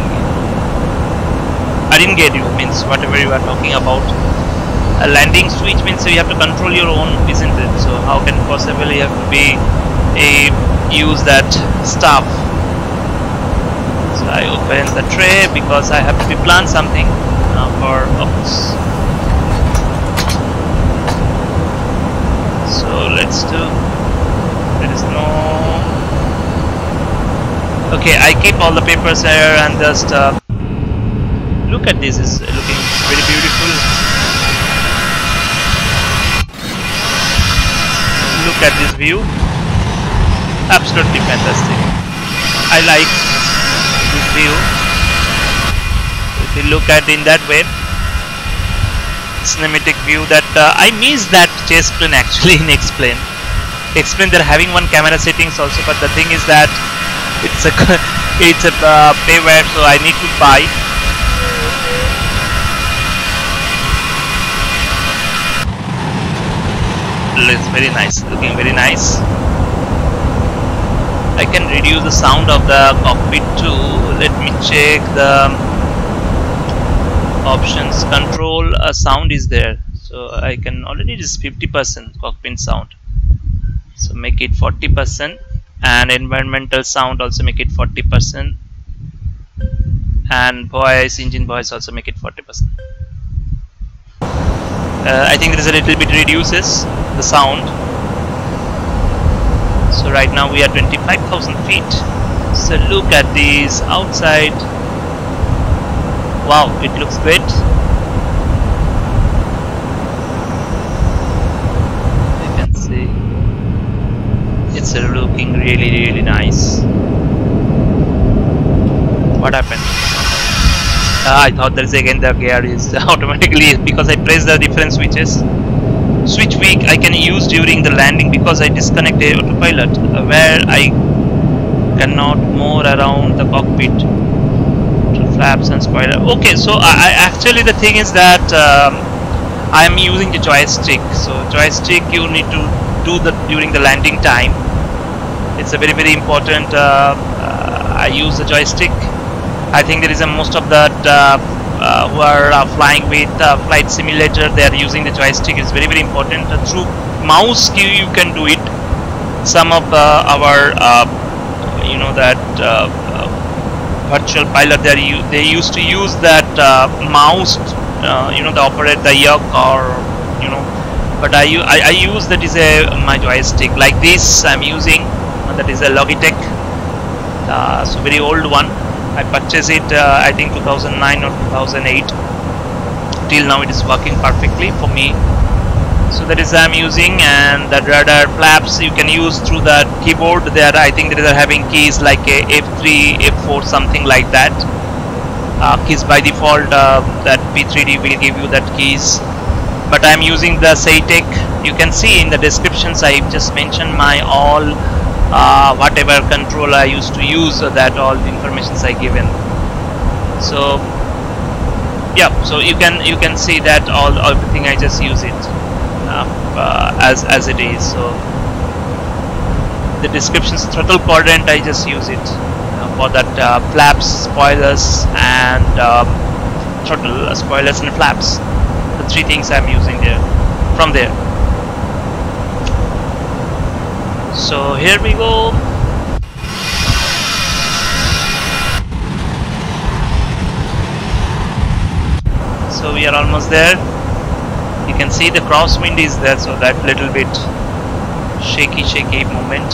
I didn't get you, means whatever you are talking about. A landing switch means you have to control your own, isn't it? So how can possibly have to be use that stuff? So I open the tray because I have to plan something for oops. So let's do. There is no. Okay, I keep all the papers here and just look at this. It's looking very beautiful. Look at this view. Absolutely fantastic. I like this view. If you look at in that way, cinematic view, that I miss that chase plane actually in X-Plane. X-Plane they're having one camera settings also, but the thing is that it's a payware, so I need to buy. It's very nice, looking very nice. I can reduce the sound of the cockpit too. Let me check the options. Control sound is there, so I can already just 50% cockpit sound. So make it 40%, and environmental sound also make it 40%, and voice, engine voice also make it 40%. I think there is a little bit reduces the sound. So right now we are 25,000 feet. So look at this outside. Wow, it looks great. You can see it's looking really nice. What happened? I thought there is again the gear is automatically, because I press the different switches. Switch weak I can use during the landing because I disconnected autopilot where I cannot move around the cockpit to flaps and spoiler. Okay, so I actually the thing is that I am using the joystick. So joystick you need to do that during the landing time. It's a very important. I use the joystick. I think there is a most of that who are flying with flight simulator, they are using the joystick. It's very important. Through mouse key you can do it. Some of our you know that virtual pilot, they used to use that mouse, you know, the operate the yoke, or you know, but I use that is my joystick like this. I'm using that is a Logitech, so very old one. I purchased it I think 2009 or 2008. Till now it is working perfectly for me. So that is I'm using, and the radar flaps you can use through the keyboard. There I think they are having keys like a F3, F4, something like that. Keys by default, that P3D will give you that keys. But I'm using the Saitek. You can see in the descriptions I just mentioned my all whatever control I used to use, that all the informations I given. So yeah, so you can see that everything I just use it as it is. So the descriptions, throttle quadrant I just use it for that flaps, spoilers and throttle, spoilers and flaps. The three things I'm using there from there. So here we go. So we are almost there. You can see the crosswind is there, so that little bit shaky movement.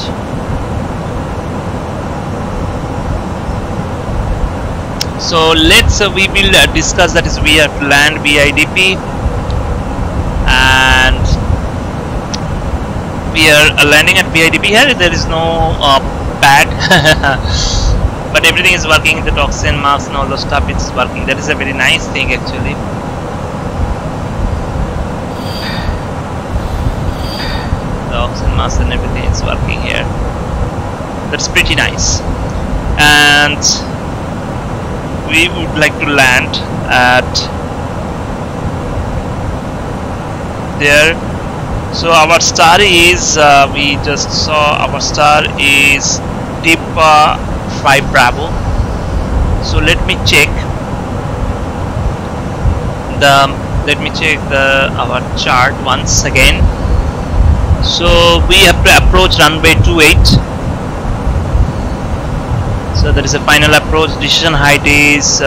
So let's we will discuss, that is we have to land VIDP, and we are landing at VIDP. Here there is no pad but everything is working, the toxin mask and all the stuff, it's working. That is a very nice thing actually. The oxygen mask and everything is working here. That's pretty nice. And we would like to land at there. So our star is, we just saw our star is deep 5 Bravo. So let me check our chart once again. So we have to approach runway 28. So there is a final approach. Decision height is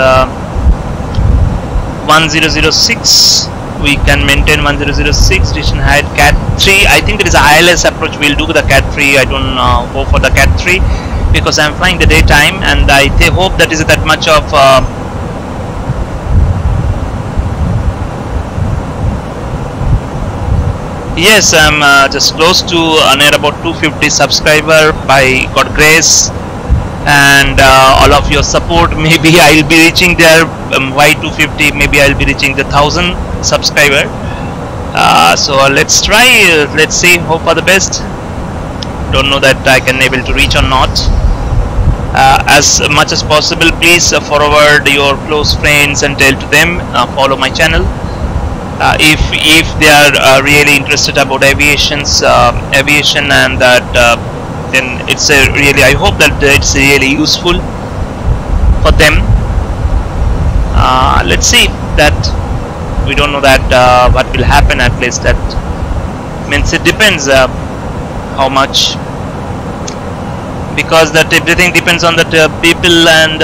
1006. We can maintain 1006. Decision height Cat 3. I think there is a ILS approach. We'll do the Cat 3. I don't go for the Cat 3 because I'm flying the daytime, and I hope that is that much of yes, I'm just close to near about 250 subscriber by God grace, and all of your support. Maybe I'll be reaching there. Why 250? Maybe I'll be reaching the 1000 subscriber. So let's try. Let's see. Hope for the best. Don't know that I can able to reach or not. As much as possible, please forward your close friends and tell to them follow my channel. If they are really interested about aviation and that, then it's really, I hope that it's really useful for them. Let's see that. We don't know that what will happen. At least that means it depends how much, because that everything depends on the people and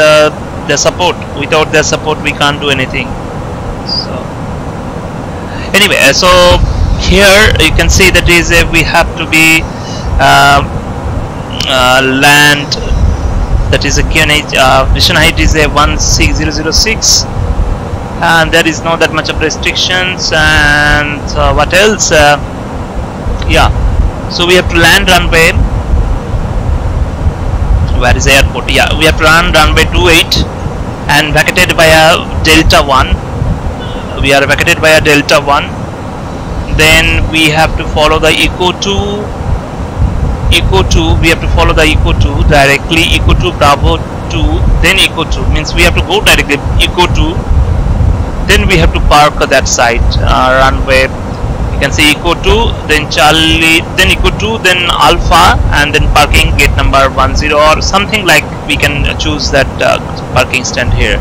their support. Without their support we can't do anything. So anyway, so here you can see that is we have to be land, that is a QNH vision height is a 16006, and there is no that much of restrictions. And what else, yeah, so we have to land runway, where is the airport? Yeah, we have to land runway 28 and vacated by a Delta 1. We are vacated by a Delta 1. Then we have to follow the Eco 2. We have to follow the Eco 2 directly. Eco 2 Bravo 2, then Eco 2, means we have to go directly Eco 2. Then we have to park that side runway. You can see Eco 2, then Charlie, then Eco 2, then Alpha, and then parking gate number 10 or something like. We can choose that parking stand here.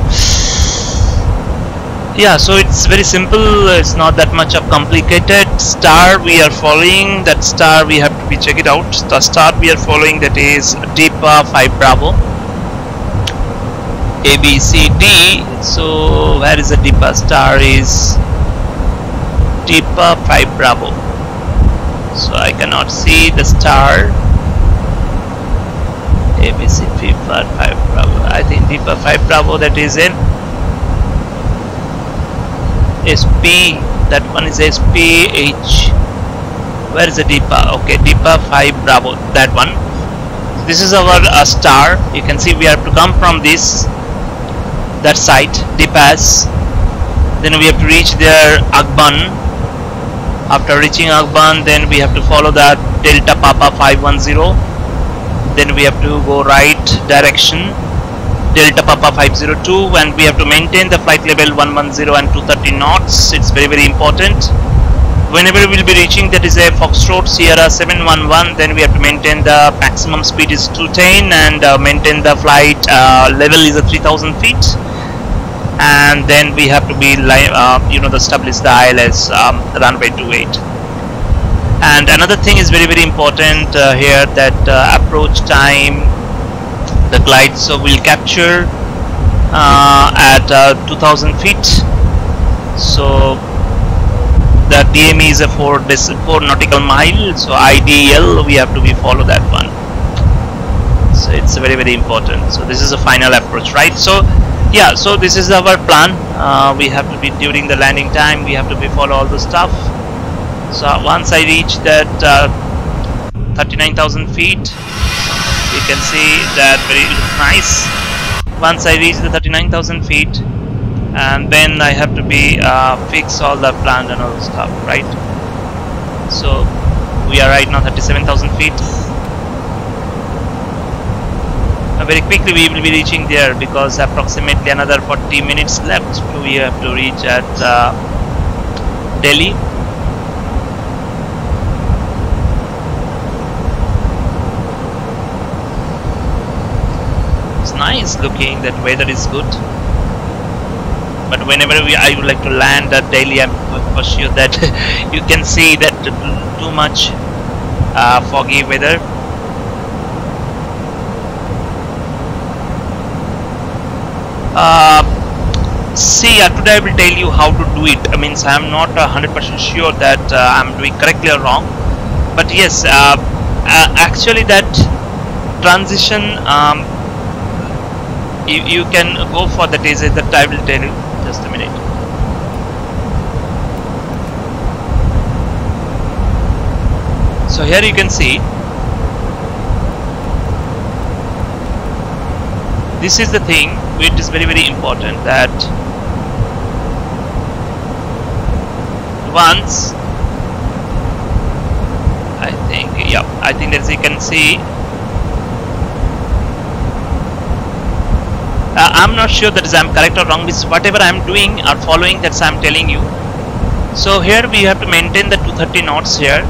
Yeah, so it's very simple. It's not that much of complicated. Star we are following, that star we have to be check it out. The star we are following, that is deep 5 Bravo, A B C D. So where is the deep star? Is deep 5 Bravo. So I cannot see the star. A B C D 5 Bravo. I think deep 5 Bravo, that is in SP, that one is SPH. Where is the DIPA? Okay, DIPA 5 Bravo, that one. This is our star. You can see we have to come from that site, DIPAS. Then we have to reach there Agban. After reaching Agban, then we have to follow that Delta Papa 510. Then we have to go right direction, Delta Papa 502, and we have to maintain the flight level 110 and 230 knots. It's very, very important. Whenever we will be reaching, that is a Foxtrot Sierra 711, then we have to maintain the maximum speed is 210 and maintain the flight level is 3000 feet. And then we have to be establish the ILS runway 28. And another thing is very, very important here, that approach time, the glide. So we'll capture at 2000 feet. So the DME is a 4 nautical mile. So IDL we have to follow that one. So it's very, very important. So this is a final approach, right? So yeah, so this is our plan. We have to be during the landing time. We have to follow all the stuff. So once I reach that 39,000 feet, you can see that very nice. Once I reach the 39,000 feet, and then I have to fix all the plan and all the stuff, right? So we are right now 37,000 feet. Very quickly we will be reaching there, because approximately another 40 minutes left. We have to reach at Delhi. nice looking, that weather is good. But whenever I would like to land daily, I'm for sure that you can see that too much foggy weather. See, today I will tell you how to do it. I mean, I'm not 100% sure that I'm doing correctly or wrong. But yes, actually that transition, you can go for that. Is it that I will tell you. Just a minute. So here you can see, this is the thing which is very important, that once I think as you can see, I'm not sure that is I'm correct or wrong, because whatever I'm doing or following, that's I'm telling you. So here we have to maintain the 230 knots here,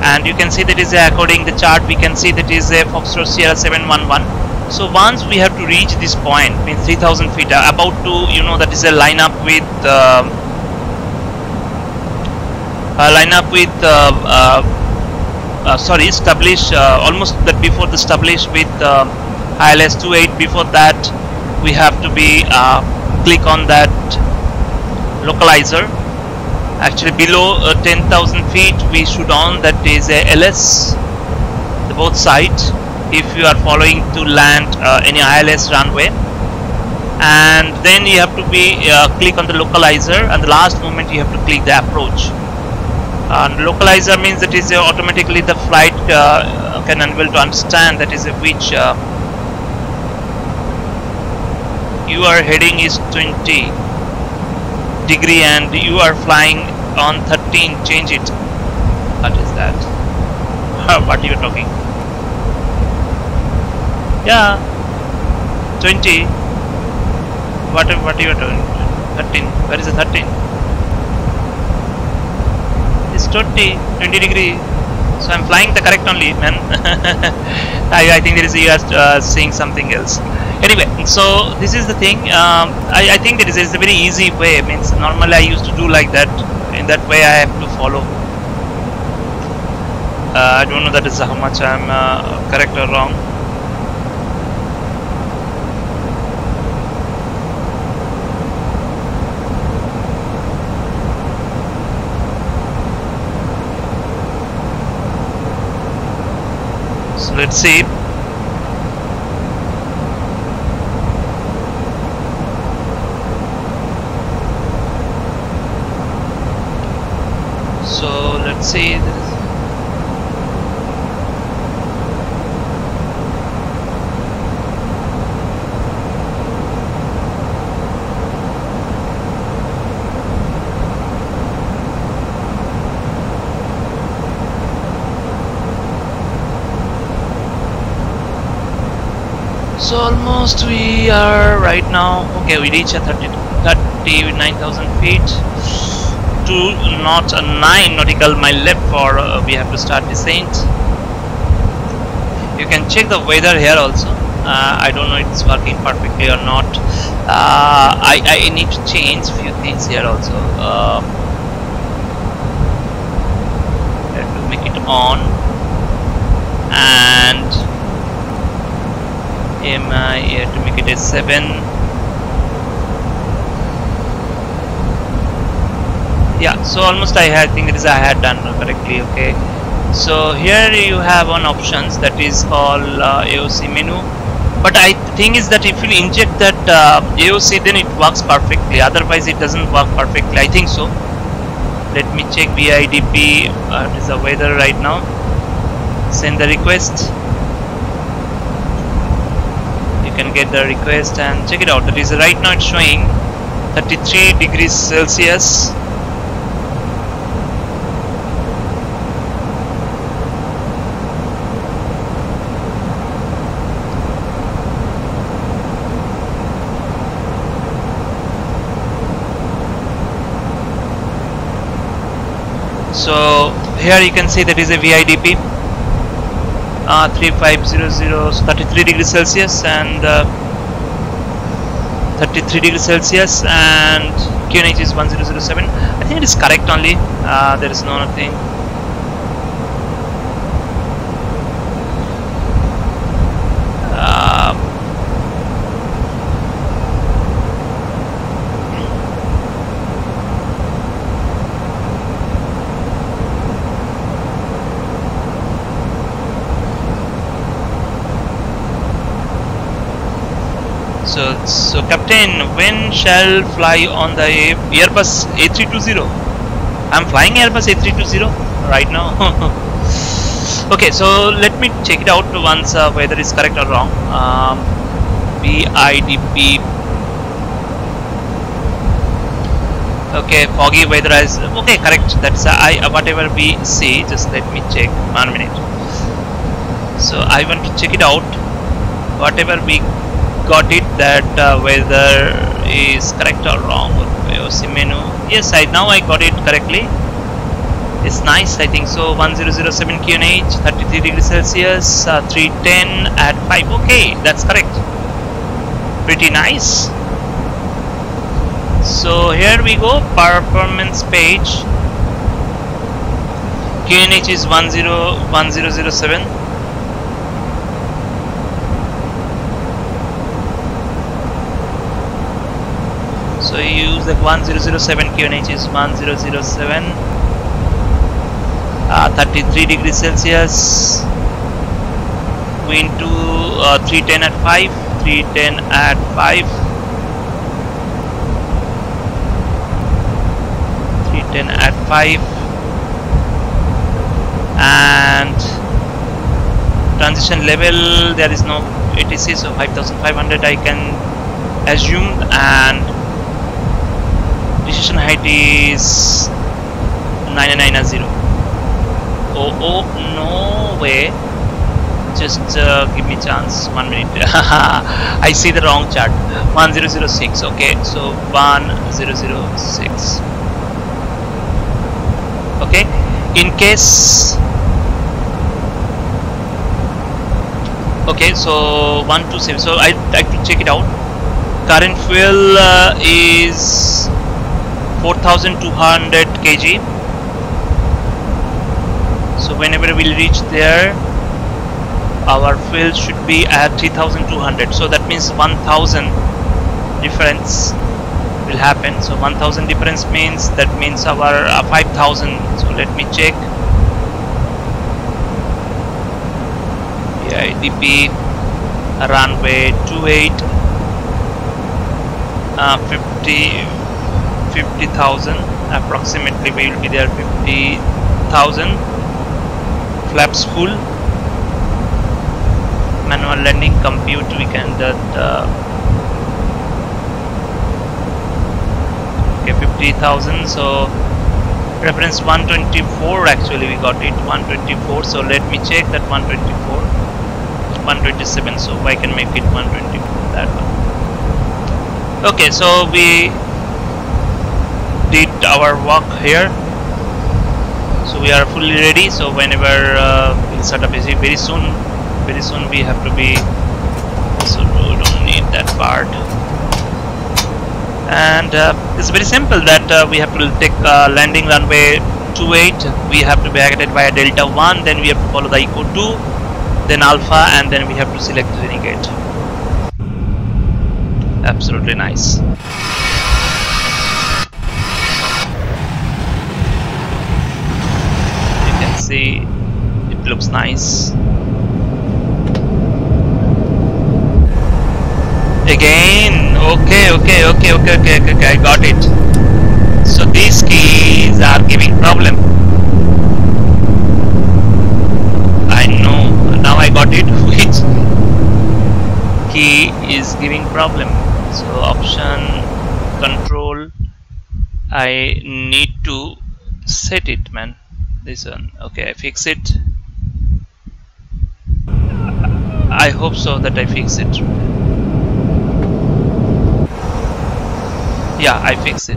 and you can see that is according the chart, we can see that is a Foxtrot Sierra 711. So once we have to reach this point, means 3000 feet, about to, you know, that is a line up with establish almost that before the establish with ILS 28. Before that we have to be click on that localizer. Actually below 10,000 feet we should on that is a LS, the both sides, if you are following to land any ILS runway. And then you have to be click on the localizer, and the last moment you have to click the approach. And localizer means that is automatically the flight can unable to understand that is which you are heading is 20 degree and you are flying on 13. Change it. What is that? What are you talking? Yeah, 20. What are you doing? 13. Where is the 13? It's 20 degree. So I'm flying the correct only, man. I think there is you are seeing something else. Anyway, so this is the thing. I think there is a very easy way. Means normally I used to do like that. In that way I have to follow. I don't know that is how much I'm correct or wrong. So let's see. So let's see. So almost we are right now. Okay, we reach a 39,000 feet. 2 knots, 9 nautical mile left for we have to start descent. You can check the weather here also. I don't know if it's working perfectly or not. I need to change few things here also. Have to make it on, and MI here to make it a 7. Yeah, so almost I think it is I had done correctly. Okay, so here you have one options that is called AOC menu, but I think is that if you inject that AOC, then it works perfectly, otherwise it doesn't work perfectly, I think so. Let me check VIDP. It is the weather right now. Send the request. You can get the request and check it out. That is right now it's showing 33 degrees Celsius. So here you can see that is a VIDP. 3500, so 33 degrees Celsius and 33 degrees Celsius, and QNH is 1007. I think it is correct only. There is no nothing. So Captain, when shall fly on the Airbus A320? I'm flying Airbus A320 right now. Okay, so let me check it out once whether it's correct or wrong. VIDP. Okay, foggy weather is okay, correct. That's whatever we see. Just let me check. 1 minute. So I want to check it out. Whatever we got it, that whether is correct or wrong. VOC menu. Yes, now I got it correctly. It's nice, I think so. 1007 QNH, 33 degrees Celsius, 310 at 5. Okay, that's correct. Pretty nice. So here we go. Performance page. QNH is 1007. So you use the 1007 QNH is 1007, 33 degrees Celsius, wind to 310 at 5, 310 at 5, 310 at 5, and transition level there is no ATC, so 5500 I can assume, and decision height is 990. Oh, no way. Just give me chance. 1 minute. I see the wrong chart. 1006. Okay, so 1006. Okay, in case. Okay, so 127. So I have to check it out. Current fuel is 4200 kg. So whenever we'll reach there, our fuel should be at 3200. So that means 1000 difference will happen. So 1000 difference means our 5000. So let me check. VIDP runway 28 50,000 approximately. We will be there. 50,000. Flaps full. Manual landing compute. We can okay, 50,000. So reference 124. Actually, we got it 124. So let me check that 124. 127. So I can make it 124. That one. Okay, so we did our work here, so we are fully ready. So whenever we'll start up very soon we have to be, so we don't need that part. And it's very simple that we have to take landing runway 28, we have to be exited via Delta 1, then we have to follow the Echo 2, then Alpha, and then we have to select Renegade. Absolutely nice. You can see it looks nice. Again, okay, I got it. So these keys are giving problem. I know, now I got it. Which key is giving problem? So option, control, I need to set it, man. This one, okay, I fix it. I hope so that I fix it. Yeah, I fix it.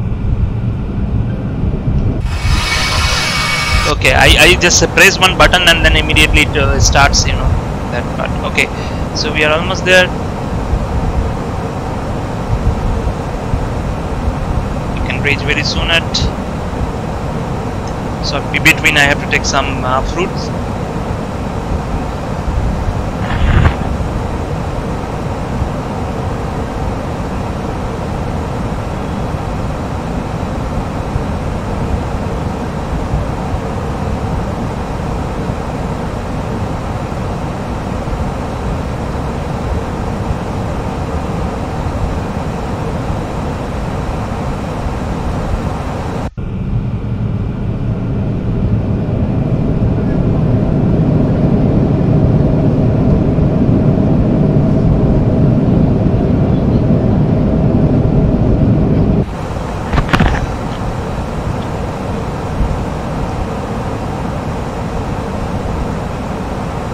Okay, I just press one button and then immediately it starts, you know, that part. Okay, so we are almost there. We can reach very soon at. So in between I have to take some fruits.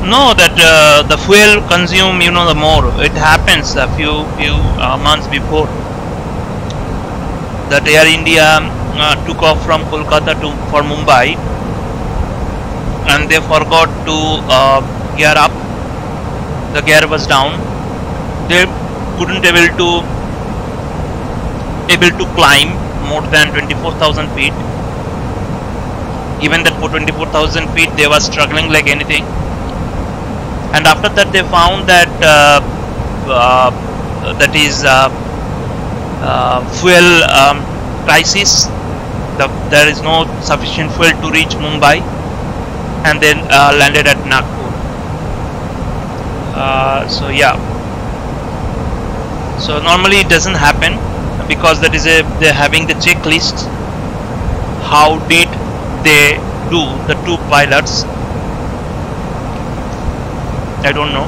No, that the fuel consume, you know, the more. It happens a few months before that Air India took off from Kolkata for Mumbai, and they forgot to gear up. The gear was down. They couldn't able to climb more than 24,000 feet. Even that for 24,000 feet, they were struggling like anything. And after that they found that that is fuel crisis. There is no sufficient fuel to reach Mumbai, and then landed at Nagpur. So yeah, so normally it doesn't happen because that is they're having the checklist. How did they do, the two pilots? I don't know.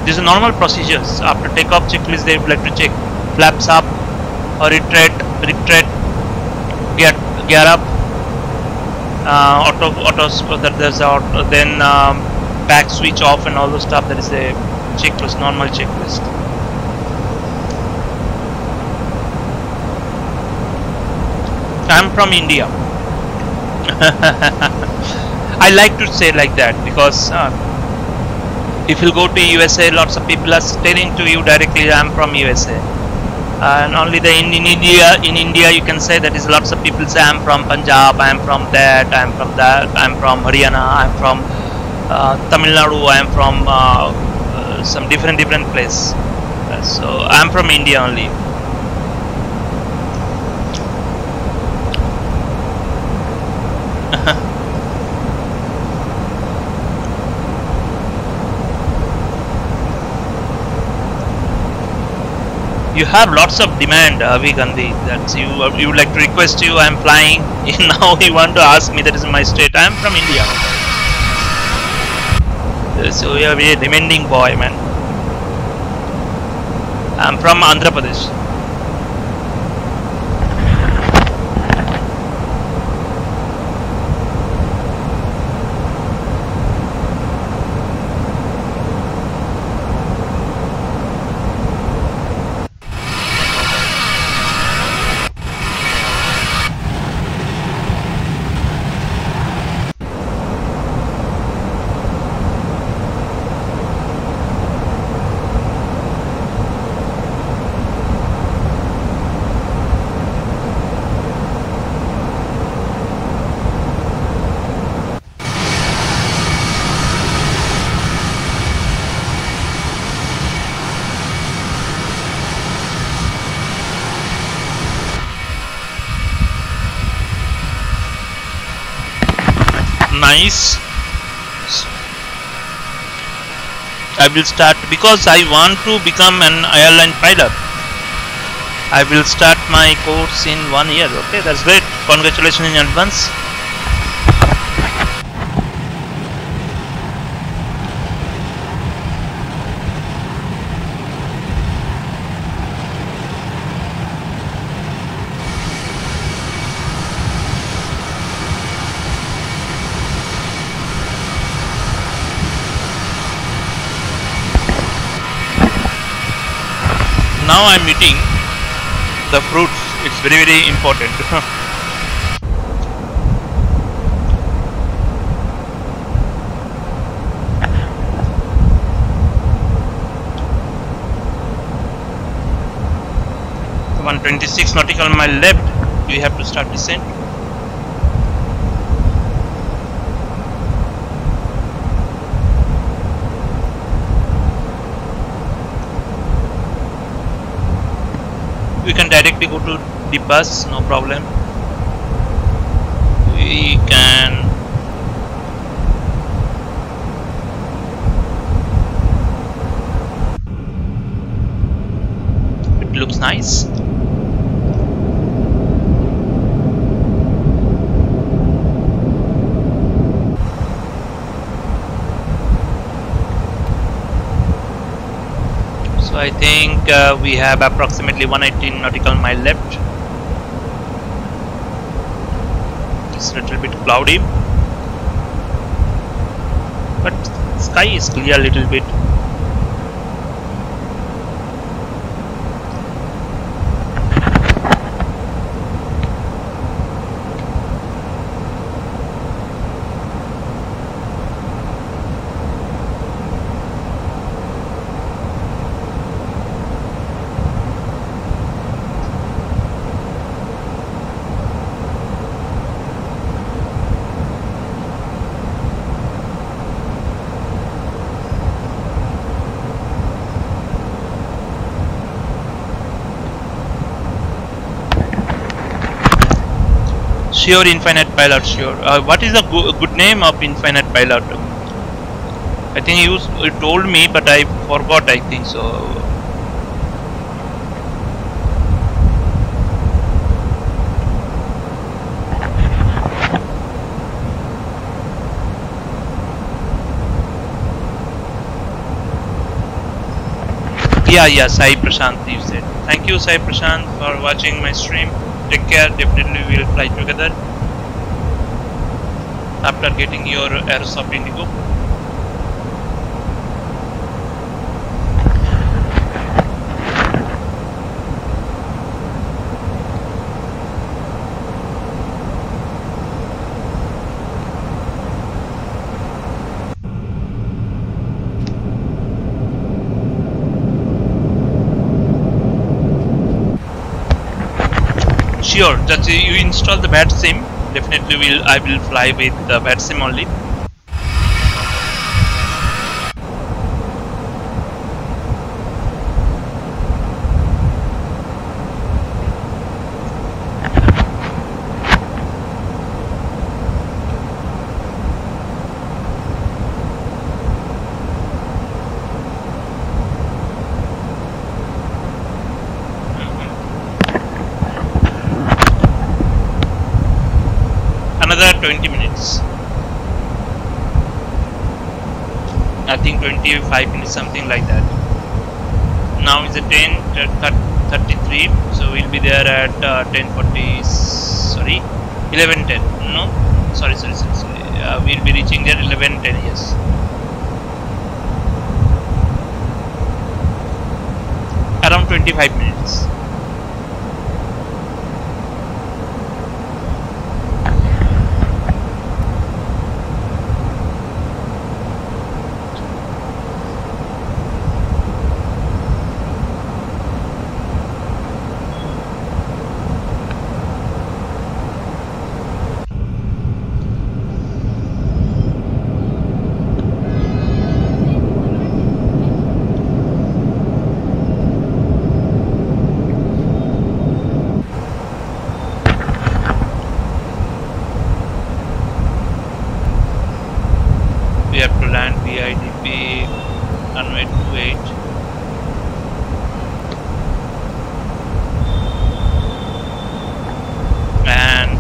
These are normal procedures. After takeoff checklist, they would like to check flaps up or retreat, gear up, that there's auto, then back switch off and all those stuff. That is a checklist, normal checklist. I'm from India. I like to say like that because if you go to USA, lots of people are telling to you directly, I'm from USA. And only in India you can say that is lots of people say I'm from Punjab, I'm from that, I'm from that, I'm from Haryana, I'm from Tamil Nadu, I'm from some different place. So I'm from India only. You have lots of demand, Gandhi. That's you would like to request you. I'm flying. Now you want to ask me that is my state. I'm from India. So you are a demanding boy, man. I'm from Andhra Pradesh. Nice. I will start because I want to become an airline pilot. I will start my course in 1 year. Okay, that's great. Congratulations in advance. Now I'm eating the fruits. It's very important. 126 nautical mile left. We have to start descent. We can directly go to the bus, no problem. We can looks nice. So I think we have approximately 118 nautical mile left. It's a little bit cloudy, but sky is clear a little bit. Sure, Infinite Pilot, sure. What is the good name of Infinite Pilot? I think you told me, but I forgot, I think so. Yeah, Sai Prashant, you said. Thank you, Sai Prashant, for watching my stream. Take care, definitely we will fly together after getting your Aerosoft Indigo. Sure, just you install the bad sim. Definitely I will fly with the bad sim only. Another 20 minutes. I think 25 minutes, something like that. Now it's a 10:33, so we'll be there at 10:40. Sorry, 11:10. No, sorry. We'll be reaching there 11:10. Yes. Around 25 minutes. We have to land VIDP runway 28. And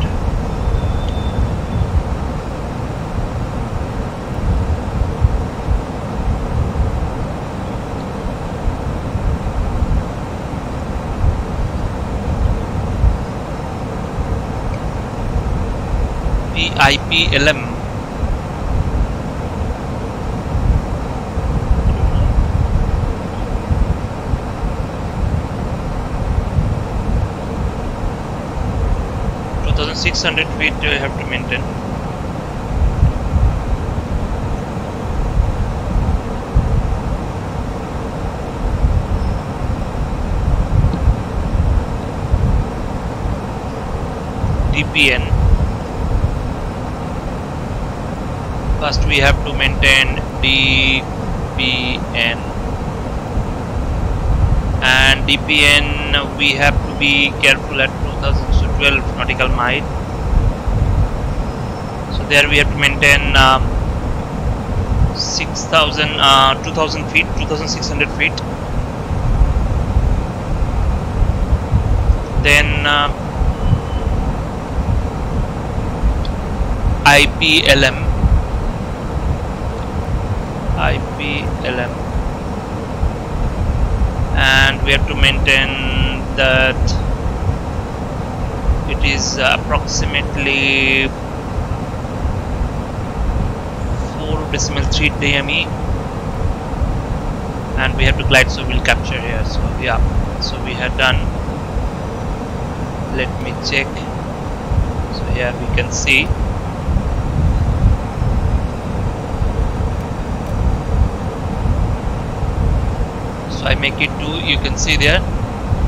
VIP LM. So 600 feet you have to maintain. DPN. First we have to maintain DPN, and DPN we have to be careful at 2012 nautical mile. So there we have to maintain 2000 feet, 2600 feet. Then IPLM, and we have to maintain that it is approximately 4.3 DME, and we have to glide, so we'll capture here. So yeah, so we had done. Let me check. So here we can see. So I make it 2, you can see there.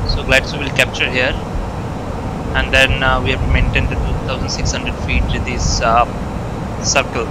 So glide, so we'll capture here, and then we have to maintain the 2600 feet with this circle.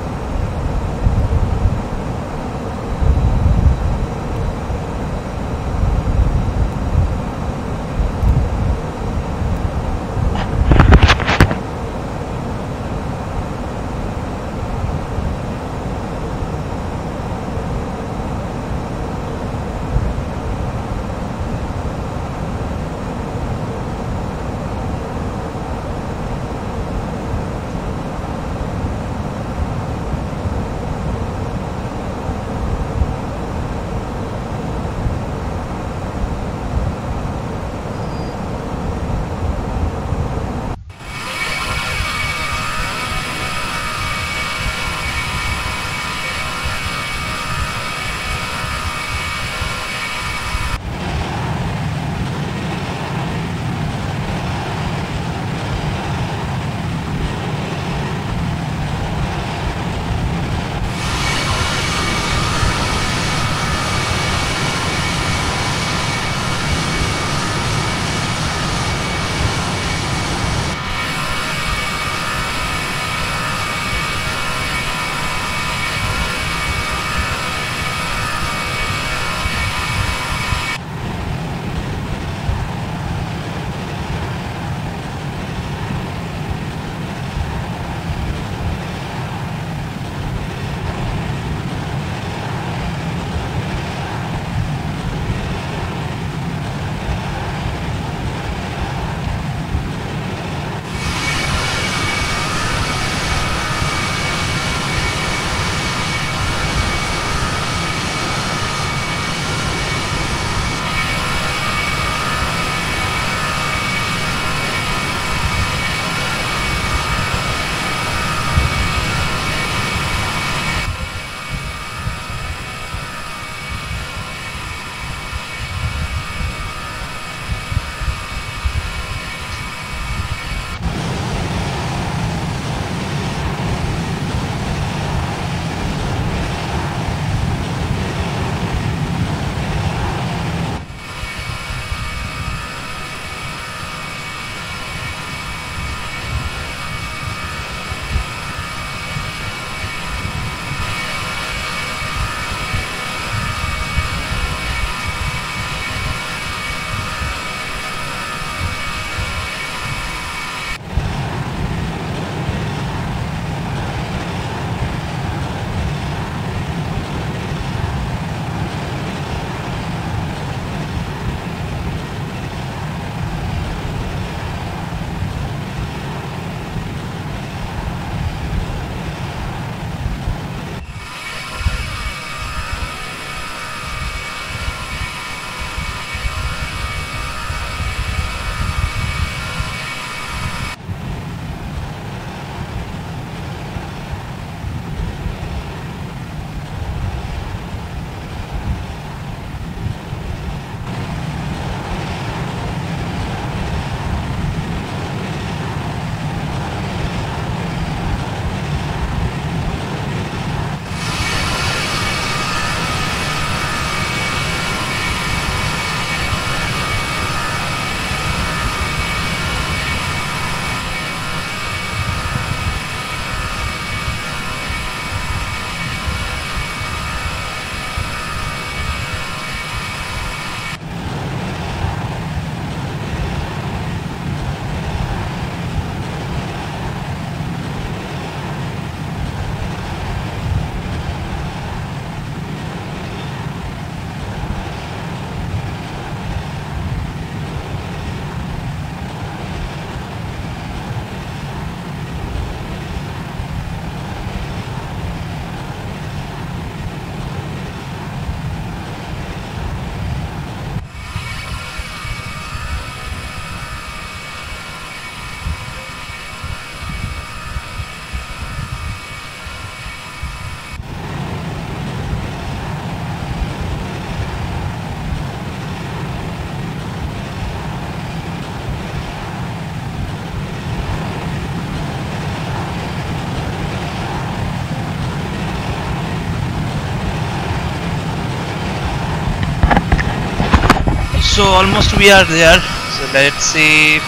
So almost we are there. So let's see.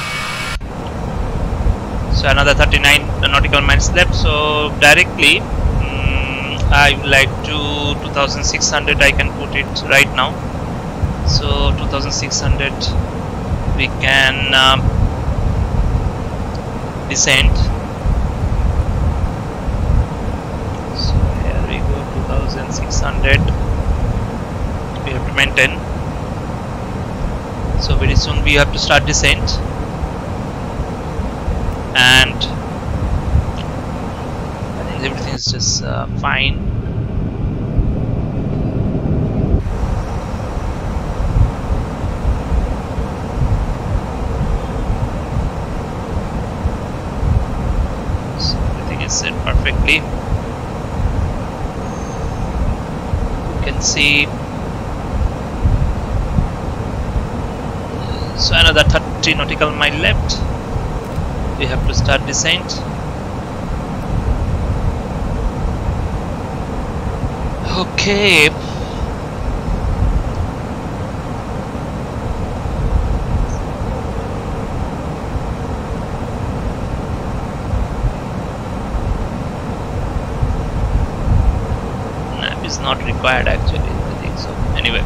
So another 39 nautical miles left. So directly I would like to 2600. I can put it right now. So 2600 we can descend. So here we go, 2600 we have to maintain. So very soon we have to start descent, and I think everything is just fine. So everything is set perfectly. You can see. So another 30 nautical mile left. We have to start descent. Okay. Map is not required actually, I think so. Anyway.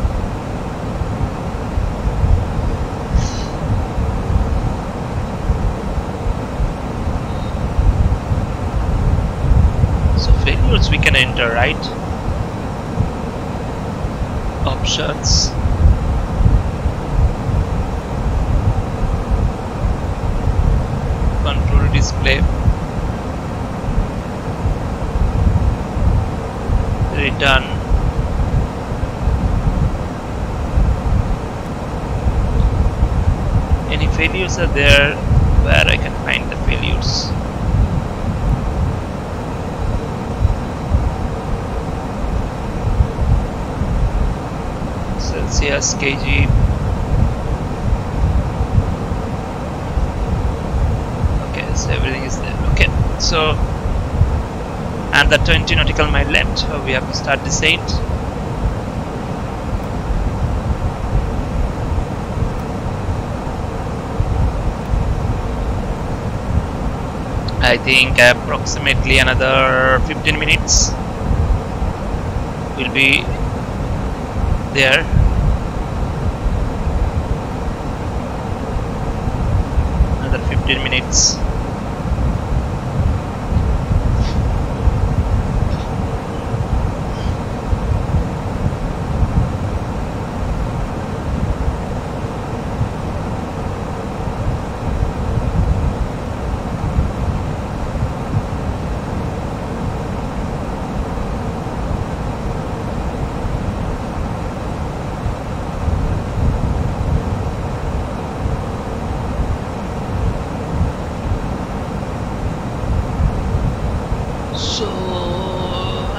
We can enter, right? Options. Control display. Return. Any failures are there? Where I can find the failures? Celsius, kg. Okay, so everything is there. Okay, so and the 20 nautical mile left. We have to start descent. I think approximately another 15 minutes will be there. Another 15 minutes.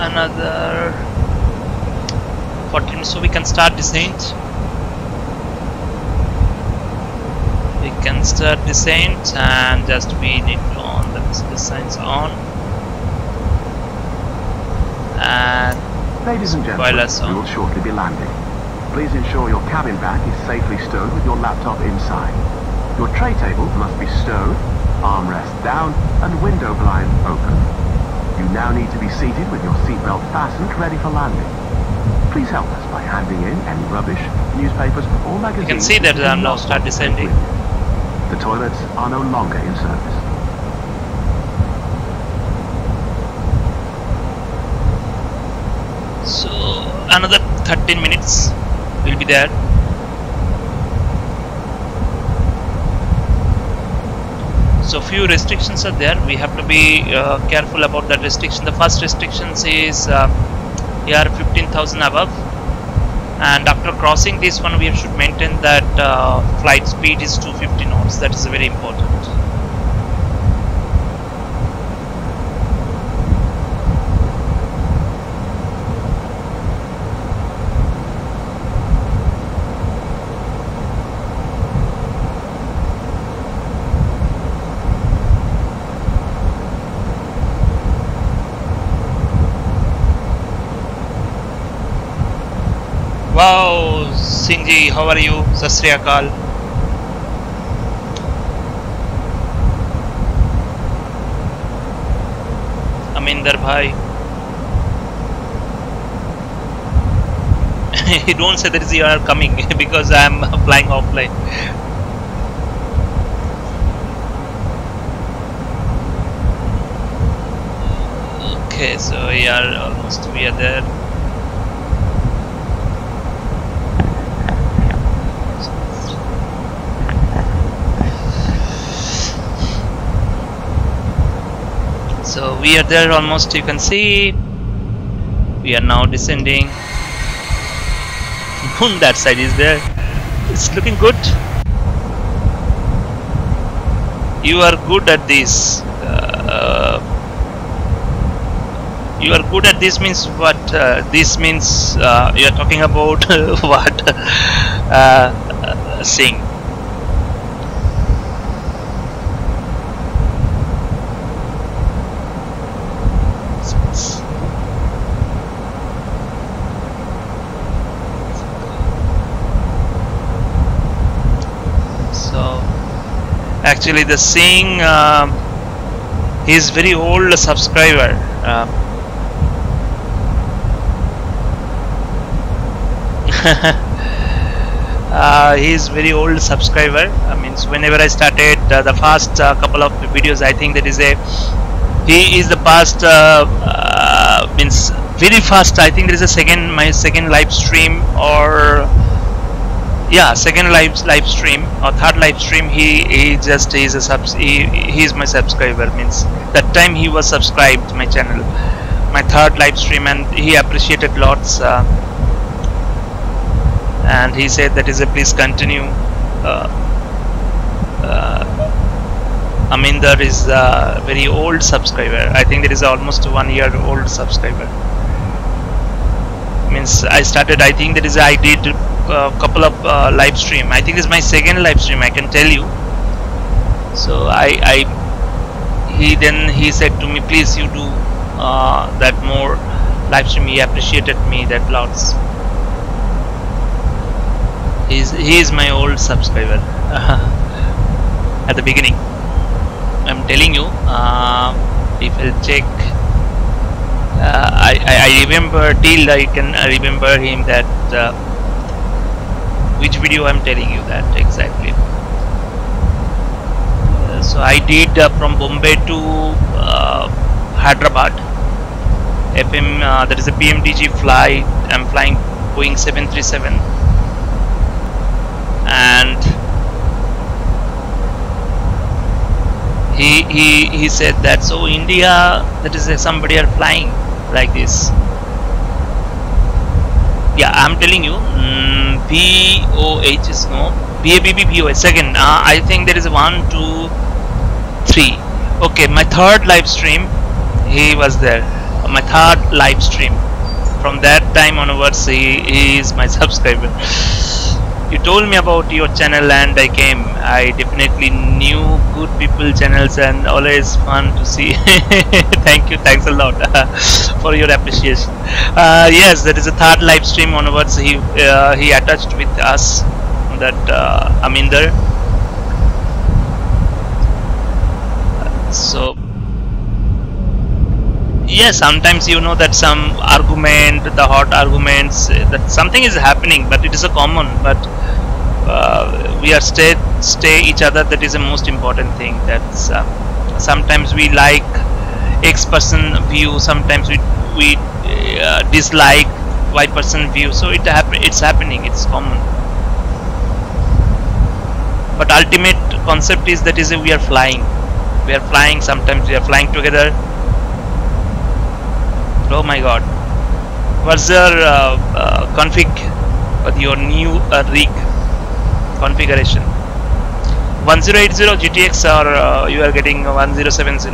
Another 40 minutes, so we can start descent. We can start descent, and just we need to on the signs on, and ladies and gentlemen, we will shortly be landing. Please ensure your cabin bag is safely stowed with your laptop inside. Your tray table must be stowed, armrest down, and window blind open. You now need to be seated with your seatbelt fastened, ready for landing. Please help us by handing in any rubbish, newspapers, or magazines. You can see that I'm now start descending. The toilets are no longer in service. So another 13 minutes will be there. So few restrictions are there. We have to be careful about that restriction. The first restriction is here 15,000 above, and after crossing this one we should maintain that flight speed is 250 knots. That is very important. Wow, Singh, how are you? Sat Sri Akal. Aminder bhai. Don't say that you are coming because I am flying offline. Okay, so we are there. So we are there almost, you can see. We are now descending. That side is there. It's looking good. You are good at this. You are good at this means what? This means you are talking about what? Sing. Actually, the Singh, he is very old subscriber. He is very old subscriber. Means whenever I started the first couple of videos, I think that is he is the past means very fast. I think there is my second live stream, or yeah, second live stream or third live stream. He is my subscriber. Means that time he was subscribed my channel, my third live stream, and he appreciated lots. And he said that is please continue. Aminder is a very old subscriber. I think there is almost 1 year old subscriber. Means I started, I think I did a couple of live stream. I think this is my second live stream, I can tell you. So he said to me, please you do that more live stream. He appreciated me that lots. He is my old subscriber. At the beginning, I'm telling you. If I'll check, I remember till I can remember him that which video I'm telling you that exactly. So I did from Bombay to Hyderabad FM. There is a PMDG flight. I'm flying Boeing 737, and he said that so India, that is somebody are flying like this. Yeah, I'm telling you, VOH is no VABB VOH. Second, I think there is 1, 2, 3. Okay, my third live stream, he was there. My third live stream. From that time onwards, he is my subscriber. You told me about your channel and I came. I definitely knew good people channels and always fun to see. Thank you, thanks a lot for your appreciation. Yes, there is a third live stream onwards. He attached with us, that Aminder. So yes, sometimes you know that some argument, the hot arguments, that something is happening, but it is a common. But we are stay each other. That is the most important thing. That's sometimes we like X person view, sometimes we dislike Y person view. So it's happening. It's common. But ultimate concept is that is we are flying. We are flying. Sometimes we are flying together. Oh my God! What's your config with your new rig configuration? 1080 GTX or you are getting 1070?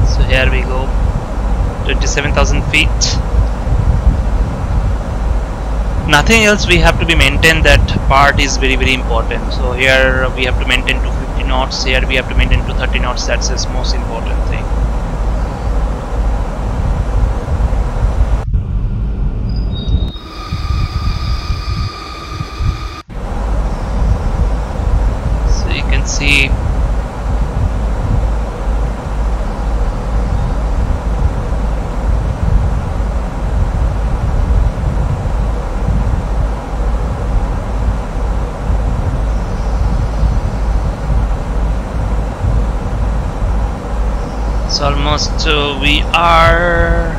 So here we go, 27,000 feet. Nothing else we have to be maintained. That part is very important. So here we have to maintain to knots. Here we have to maintain 230 knots. That's the most important thing. So you can see it's almost we are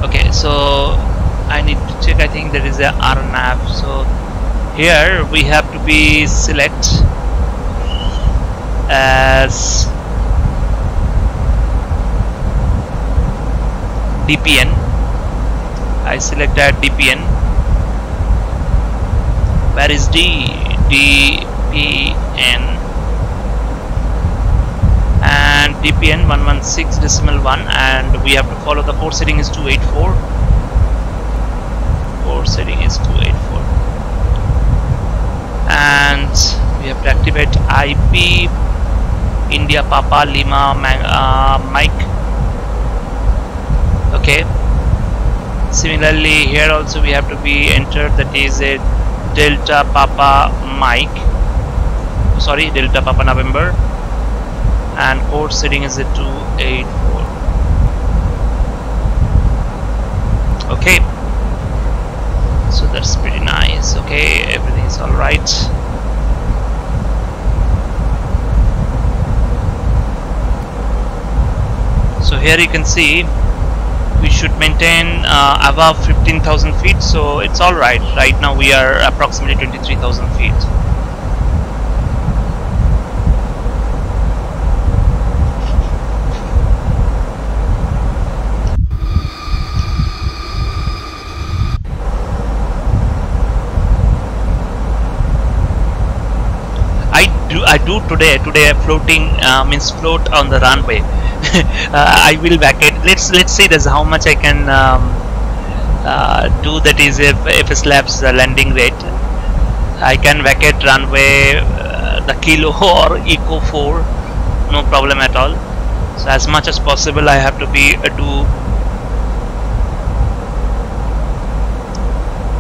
okay. So I need to check. I think there is a RNAV. So here we have to be select as DPN. I select that DPN. Where is DPN? And DPN 116.1, and we have to follow the port setting is 284. Port setting is 284, and we have to activate IP India Papa Lima Mike. Okay. Similarly, here also we have to be entered, that is a Delta Papa Mike. Sorry, Delta Papa November. And port setting is at 284. Okay, so that's pretty nice. Okay, everything is all right. So here you can see we should maintain above 15,000 feet, so it's all right. Right now we are approximately 23,000 feet. I do today floating means float on the runway. I will vacate. Let's see this how much I can do. That is if FSLabs landing rate. I can vacate runway the kilo or eco 4, no problem at all. So as much as possible I have to be do.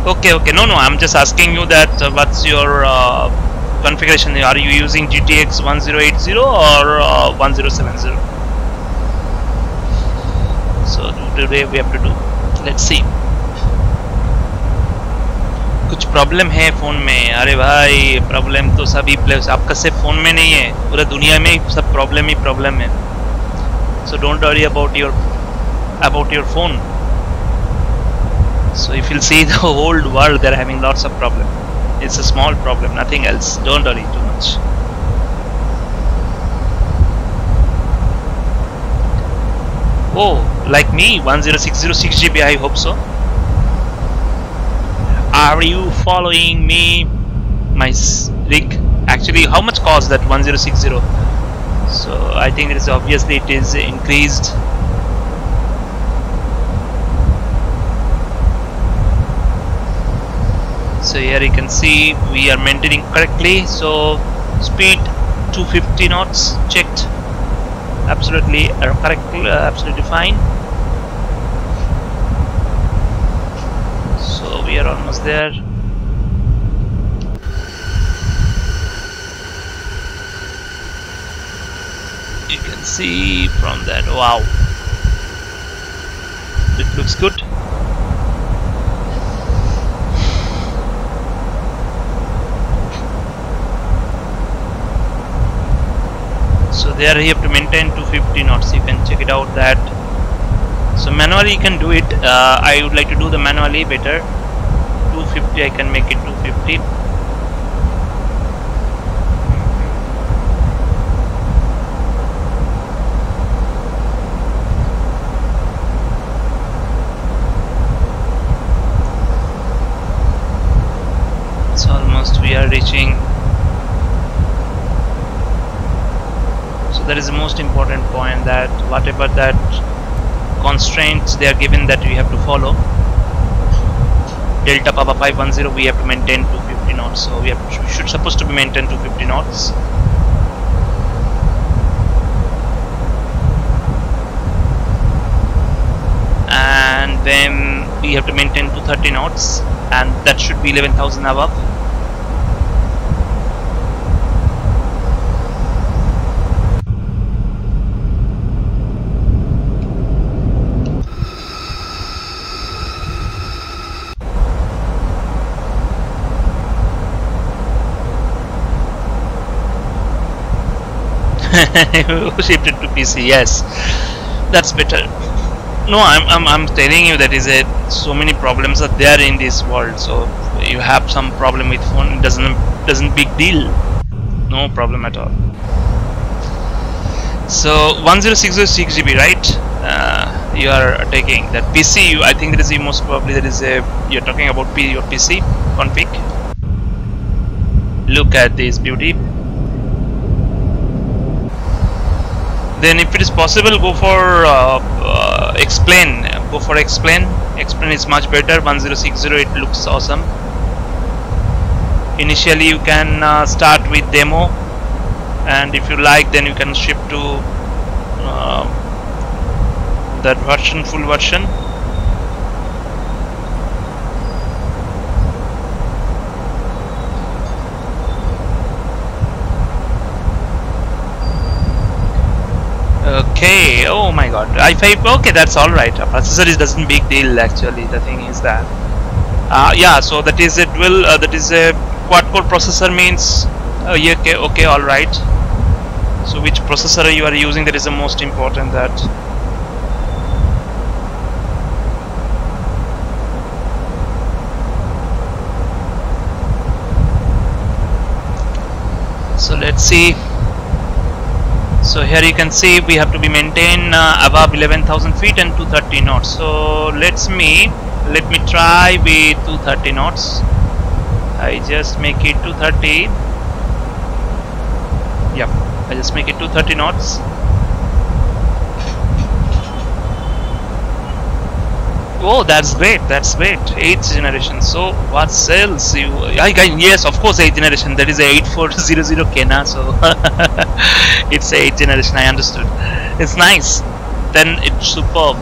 Okay, no, I'm just asking you that what's your configuration. Are you using GTX 1080 or 1070? So today we have to do. Let's see. कुछ problem है phone में? अरे भाई problem तो सभी place, आपका सिर्फ phone में नहीं है, पूरा दुनिया में सब प्रॉब्लम ही प्रॉब्लम है. So don't worry about your phone. So if you see the whole world, they're having lots of problem. It's a small problem, nothing else. Don't worry too much. Oh, like me, 10606 GB, I hope so. Are you following me? My rig. Actually, how much cost that 1060? So I think it is obviously it is increased. So here you can see we are maintaining correctly. So speed 250 knots checked, absolutely correct, absolutely fine. So we are almost there. You can see from that, wow, it looks good. So there you have to maintain 250 knots. You can check it out that. So manually you can do it. I would like to do the manually better. 250 I can make it 250. It's almost we are reaching. So that is the most important point, that whatever that constraints they are given that we have to follow. Delta Papa 510 we have to maintain 250 knots. So we should supposed to be maintain 250 knots. And then we have to maintain 230 knots, and that should be 11,000 above. Shift it to PC. Yes, that's better. No, I'm telling you that is so many problems are there in this world. So you have some problem with phone, it doesn't big deal. No problem at all. So 10606 GB, right? You are taking that PC. I think that is most probably you're talking about your PC config. Look at this beauty. Then if it is possible, go for explain. Go for explain. Explain is much better. 1060, it looks awesome. Initially you can start with demo, and if you like, then you can shift to that version, full version. Okay, oh my god, i5, okay, that's alright. Processor doesn't big deal actually. The thing is that yeah, so that is a dual, that is a quad core processor, means yeah, okay, alright. So which processor you are using, that is the most important. That so let's see. So here you can see we have to be maintained above 11,000 feet and 230 knots. So let me try with 230 knots. I just make it 230. Yep, I just make it 230 knots. Oh, that's great, that's great. 8th generation. So what else you yes, of course, 8th generation. That is a 8400 Kena. So it's 8th generation, I understood. It's nice. Then it's superb.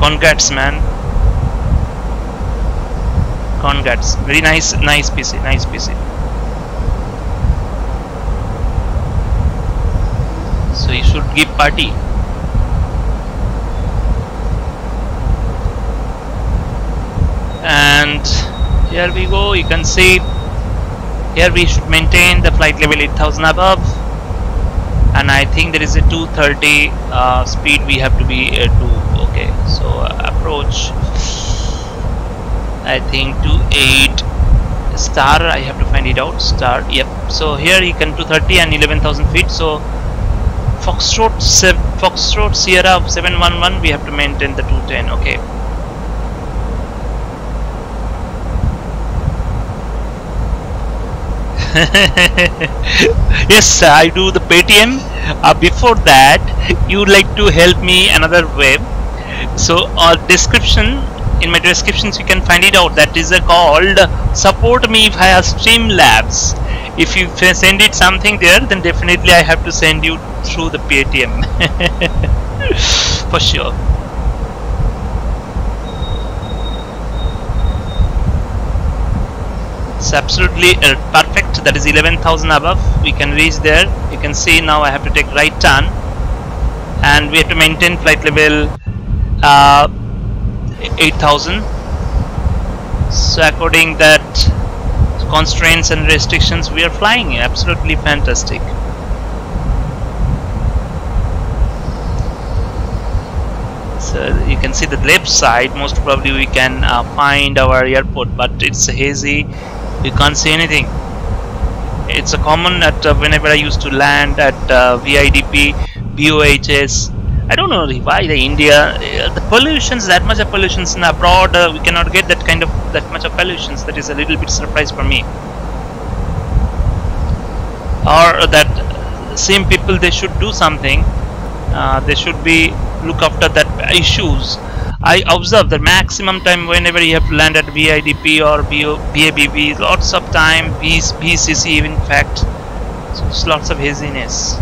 Congrats, man. Congrats. Very nice PC. So you should give party. And here we go. You can see here we should maintain the flight level 8,000 above, and I think there is a 230 speed we have to be to. Okay, so approach, I think 28 star. I have to find it out. Star, yep. So here you can 230 and 11,000 feet. So Foxtrot Sierra 711, we have to maintain the 210. Okay. Yes, I do the Paytm. Before that, you would like to help me another way. So description, in my descriptions you can find it out. That is called support me via FSLabs. If you send it something there, then definitely I have to send you through the Paytm. For sure. It's absolutely perfect. That is 11,000 above. We can reach there. You can see now I have to take right turn, and we have to maintain flight level 8,000. So according that constraints and restrictions, we are flying. Absolutely fantastic. So you can see the left side, most probably we can find our airport, but it's hazy. You can't see anything. It's a common at whenever I used to land at VIDP, BOHS. I don't know why the India, the pollutions, that much of pollutions in abroad, we cannot get that much of pollutions. That is a little bit surprise for me. Or that same people, they should do something. They should be look after that issues. I observed the maximum time whenever you have to land at VIDP or VABB, lots of time, VCC in fact, so it's lots of haziness.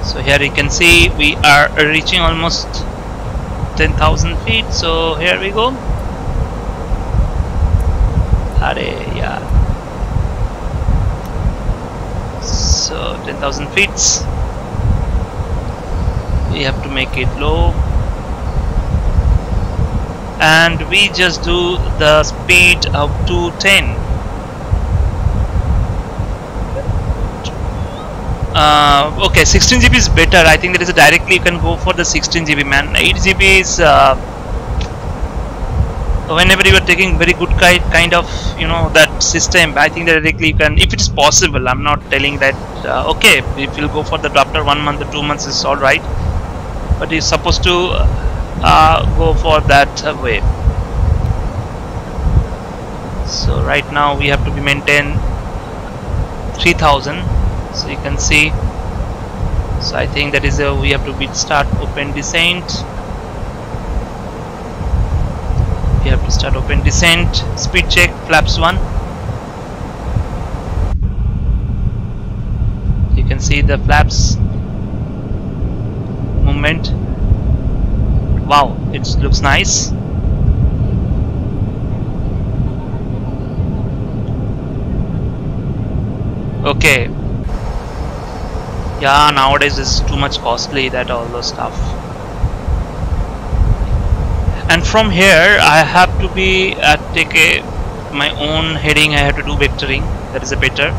So here you can see we are reaching almost 10,000 feet, so here we go. Yeah. So 10,000 feet. We have to make it low. And we just do the speed up to 10. Okay, 16 GB is better. I think there is a directly you can go for the 16 GB, man. 8 GB is whenever you are taking very good kind of, you know, that system. I think that directly you can, if it is possible. I'm not telling that okay, if you'll go for that after 1 month or 2 months is all right, but you're supposed to go for that way. So right now we have to be maintain 3000. So you can see, so I think that is we have to be start open descent. We have to start open descent. Speed check, flaps 1. You can see the flaps movement. Wow, it looks nice. Okay. Yeah, nowadays it's too much costly, that all those stuff. And from here I have to be take my own heading. I have to do vectoring. That is a better.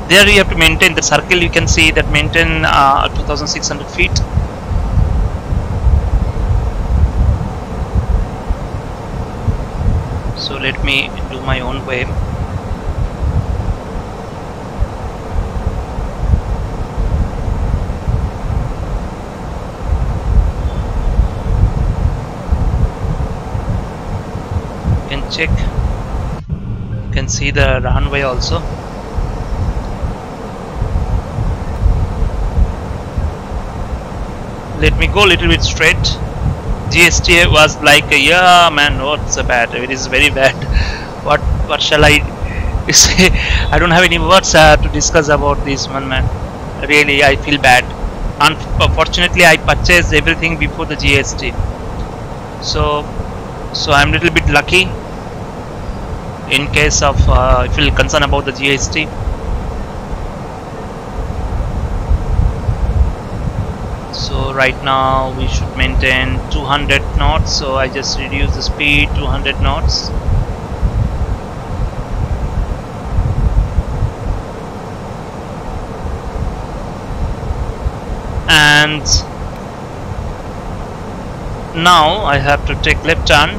There you have to maintain the circle. You can see that maintain 2600 feet. So let me do my own way. Check. You can see the runway also. Let me go a little bit straight. GST was like, yeah man, what's bad? It is very bad. What shall I say? I don't have any words to discuss about this one, man. Really, I feel bad. Unfortunately, I purchased everything before the GST. So I'm a little bit lucky. In case of if you're concerned about the GST. So right now we should maintain 200 knots. So I just reduce the speed 200 knots. And now I have to take left turn.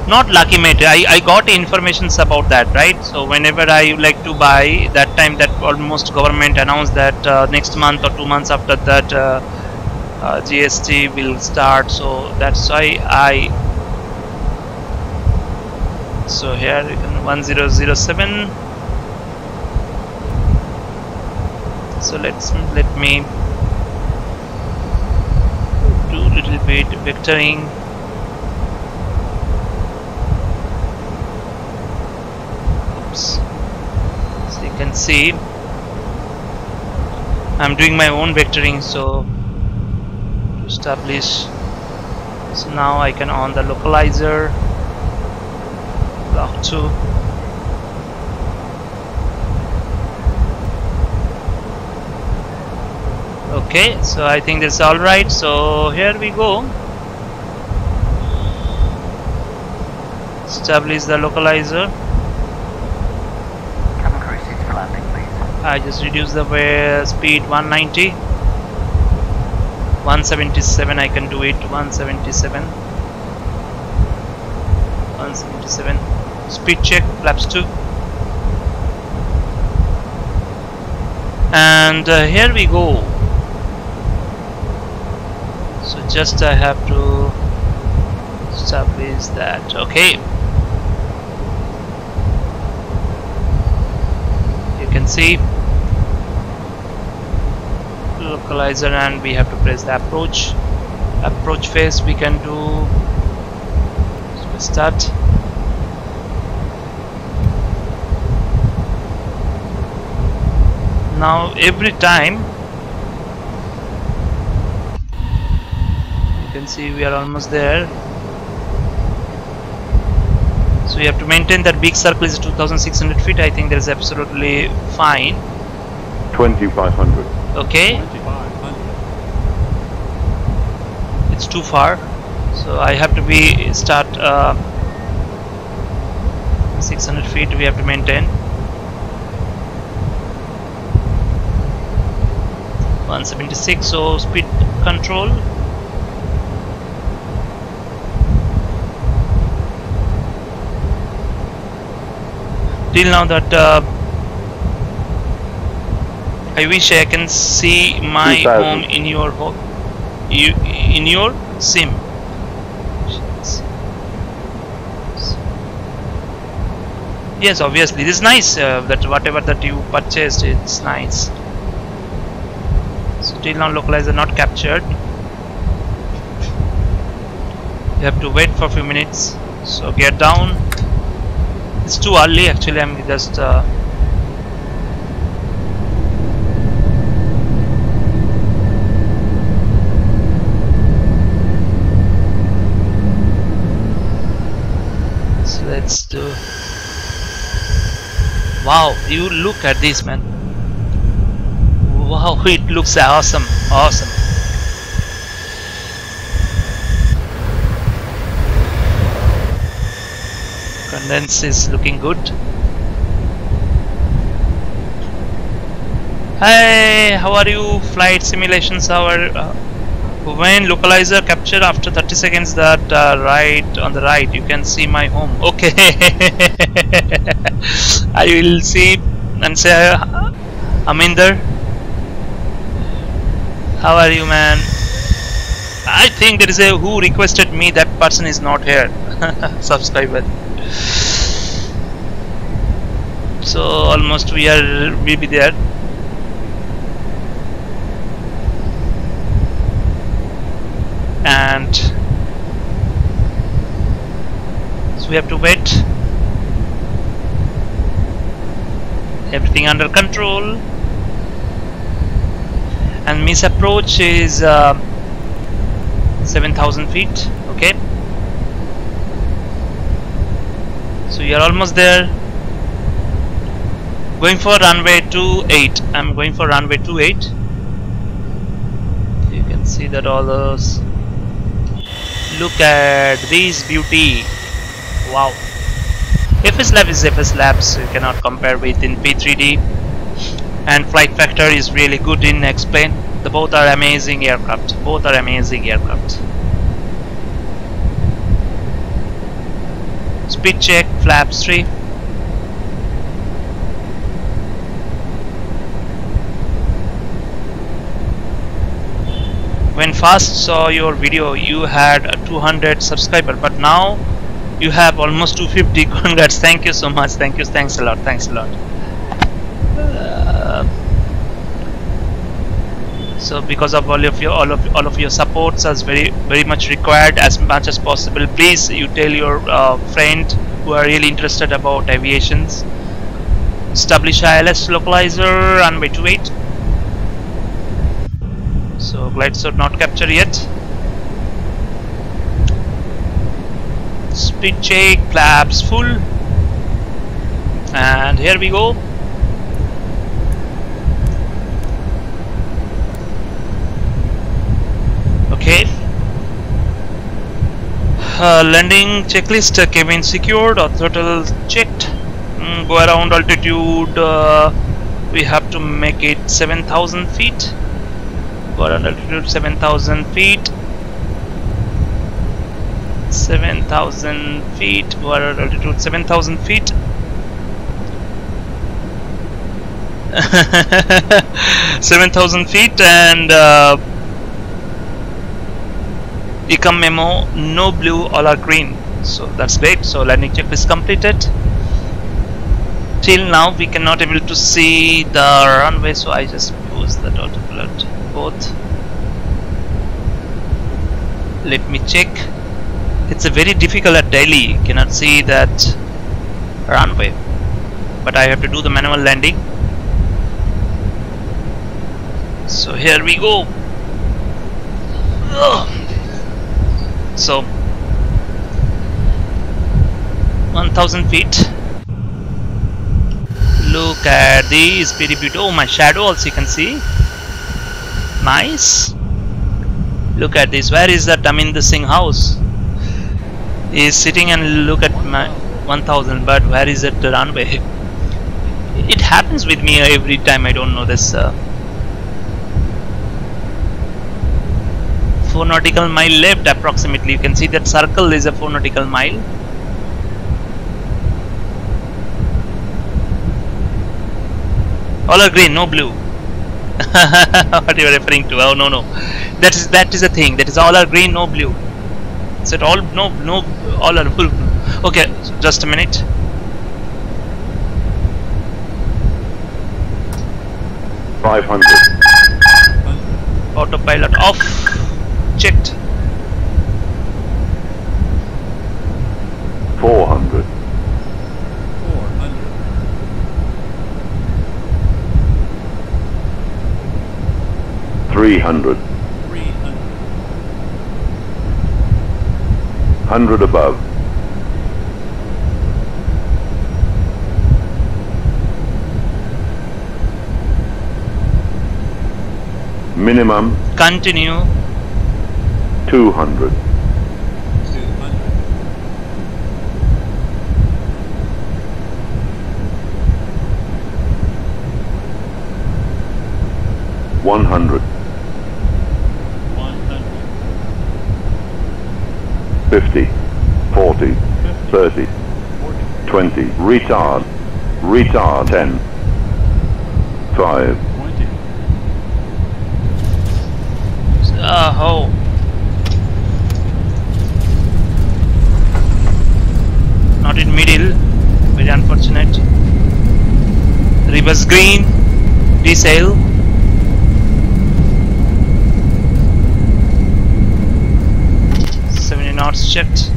Not lucky, mate. I got informations about that, right? So whenever I like to buy, that time that almost government announced that next month or 2 months after that GST will start. So that's why so here you can 1007. So let me do a little bit vectoring. So you can see I'm doing my own vectoring, so to establish. So now I can on the localizer, block 2. Okay, so I think that's all right. So here we go. Establish the localizer. I just reduce the speed 190, 177. I can do it 177. Speed check, flaps 2. And here we go. So just I have to establish that. Okay. You can see localizer, and we have to press the approach phase. We can do start. Now every time you can see we are almost there. So we have to maintain that big circle is 2600 feet. I think that is absolutely fine. 2500. Okay. 2500. It's too far. So I have to be start 600 feet we have to maintain. 176, so speed control. Till now that I wish I can see my home in your home, in your sim. Yes, obviously this is nice, that whatever that you purchased, it's nice. So till now localizer not captured. You have to wait for a few minutes. So get down. It's too early actually. I'm just so let's do. Wow, you look at this, man. Wow, it looks awesome. Awesome. Condense is looking good. Hi, how are you? Flight simulations are when localizer capture after 30 seconds that right on the right you can see my home. Okay. I will see and say Aminder, how are you, man? I think there is a who requested me, that person is not here. Subscriber. So almost we'll be there. And so we have to wait. Everything under control. And miss approach is 7,000 feet. Okay. So you are almost there. Going for runway 28. I'm going for runway 28. You can see that all those. Look at this beauty. Wow. FSLabs is FSLabs. You cannot compare with in P3D. And flight factor is really good in X-plane. The both are amazing aircraft. Both are amazing aircraft. Speed check, flaps 3. When first saw your video, you had 200 subscribers, but now you have almost 250. Congrats! Thank you so much. Thank you. Thanks a lot. Thanks a lot. So because of all of your supports is very much required, as much as possible. Please, you tell your friend who are really interested about aviations. Establish ILS localizer runway 28. So glide slot not captured yet. Speed check, flaps full, and here we go. Okay. Landing checklist, cabin secured or throttle checked. Go around altitude. We have to make it 7,000 feet. Go around altitude 7,000 feet. 7,000 feet. Go around altitude 7,000 feet. 7,000 feet and Ecom memo, no blue, all are green. So that's great. So landing check is completed. Till now we cannot able to see the runway, so I just use the autopilot. both. Let me check. It's a very difficult at Delhi. Cannot see that runway, but I have to do the manual landing. So here we go. So 1000 feet. Look at this pretty beautiful. Oh, my shadow also you can see. Nice. Look at this. Where is that Aminder Singh house? He is sitting and look at my 1000, but where is that runway? It happens with me every time. I don't know this. 4 nautical mile left approximately. You can see that circle is a 4 nautical mile. All are green, no blue. What you are referring to? Oh, no. That is a thing. That is all are green, no blue. Is it all no all are blue? Okay, just a minute. $500. Autopilot off. Checked. 400. 300. 100 above. Minimum. Continue. 200. 100. 50, 40, 30, 20, retard, 10, 5. Oh. Not in middle, very unfortunate. Reverse green, desale. Knots checked.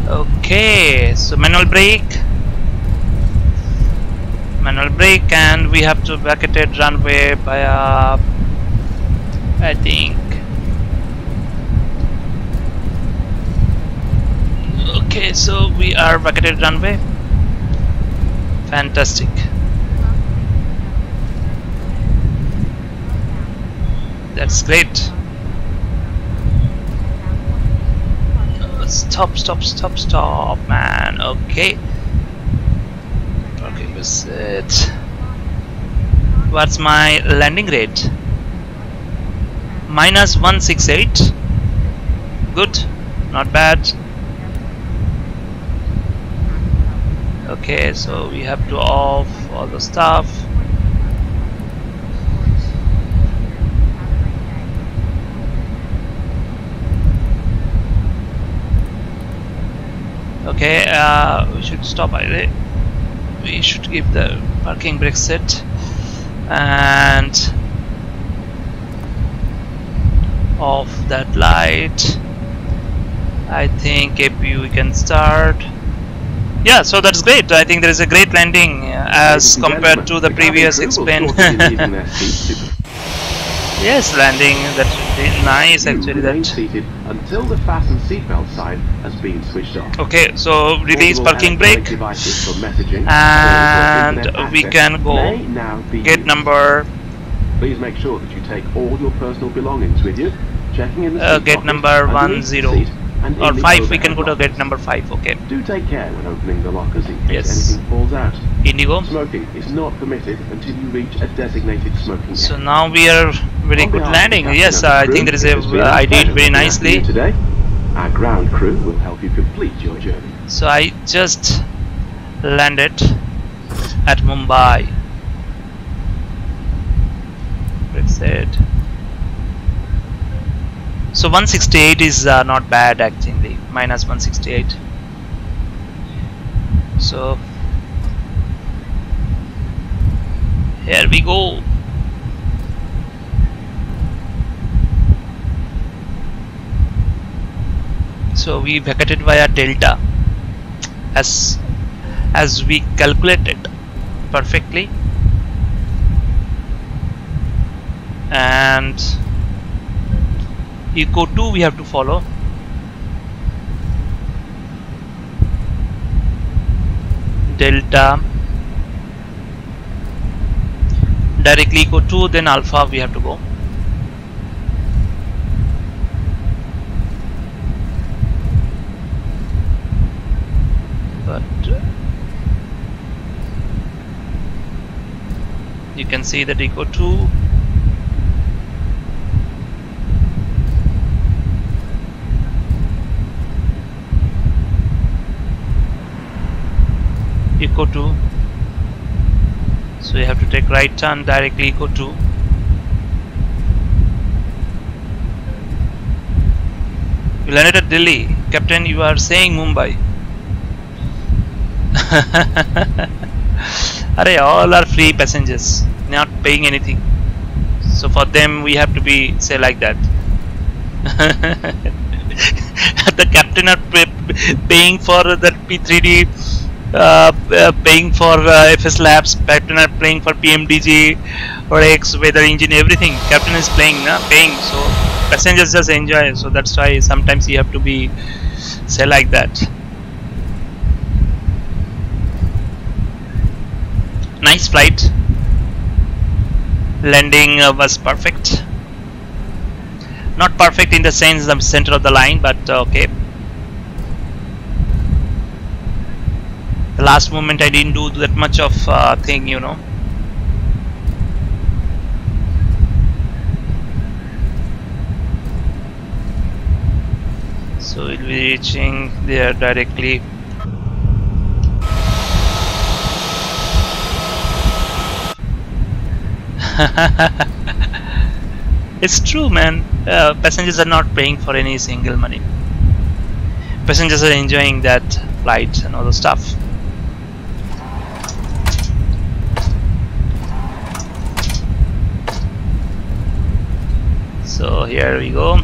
Okay, so manual brake, and we have to vacated runway by I think. Okay, so we are vacated runway. Fantastic. That's great. Stop, man. Okay, is it? What's my landing rate? -168. Good, not bad. Okay, so we have to off all the stuff. Okay, we should stop. We should give the parking brake set and off that light. I think APU we can start. Yeah, so that's great. I think there is a great landing as compared to the previous explain. Yes, landing. That's nice actually. That seated until the fasten seatbelt sign has been switched off. Okay, so release parking brake, and we can go gate number. Please make sure that you take all your personal belongings with you. Checking in the gate number 10 or 5. We can go to gate number 5. Okay. Do take care when opening the lockers in case anything falls out. Indigo. Smoking is not permitted until you reach a designated smoking area. So now we are very good landing. Yes, I think there is a. I did very nicely. Today, our ground crew will help you complete your journey. So I just landed at Mumbai. Reset. So 168 is not bad actually. -168. So Here we go. So we vacated via delta as we calculated perfectly, and eco 2 we have to follow. Delta directly eco 2, then alpha we have to go. But you can see that eco 2 eco 2, so you have to take right turn directly eco 2. You landed at Delhi. Captain, you are saying Mumbai. Arey, all are free passengers, not paying anything. So for them we have to be say like that. The captain are paying for that P3D, paying for FSLabs, captain are paying for PMDG or X, weather engine, everything. Captain is paying. So passengers just enjoy. So that's why sometimes you have to be say like that. Nice flight. Landing was perfect. Not perfect in the sense of center of the line, but okay. The last moment I didn't do that much of thing, you know. So we'll be reaching there directly. It's true, man. Passengers are not paying for any single money. Passengers are enjoying that flight and all the stuff. So here we go.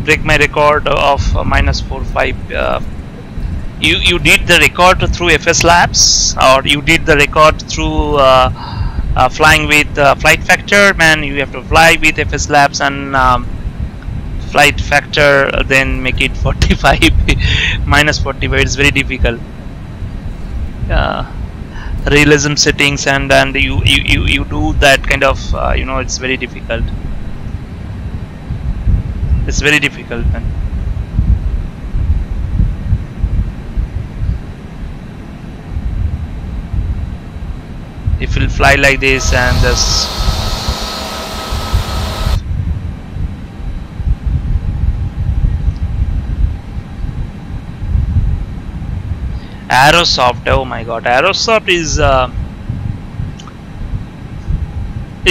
Break my record of -45. You did the record through FSLabs, or you did the record through flying with flight factor? Man, you have to fly with FSLabs and flight factor, then make it 45 -45. It's very difficult. Realism settings and you do that kind of you know, it's very difficult. It's very difficult, man. If you'll fly like this and just Aerosoft, oh my god, Aerosoft is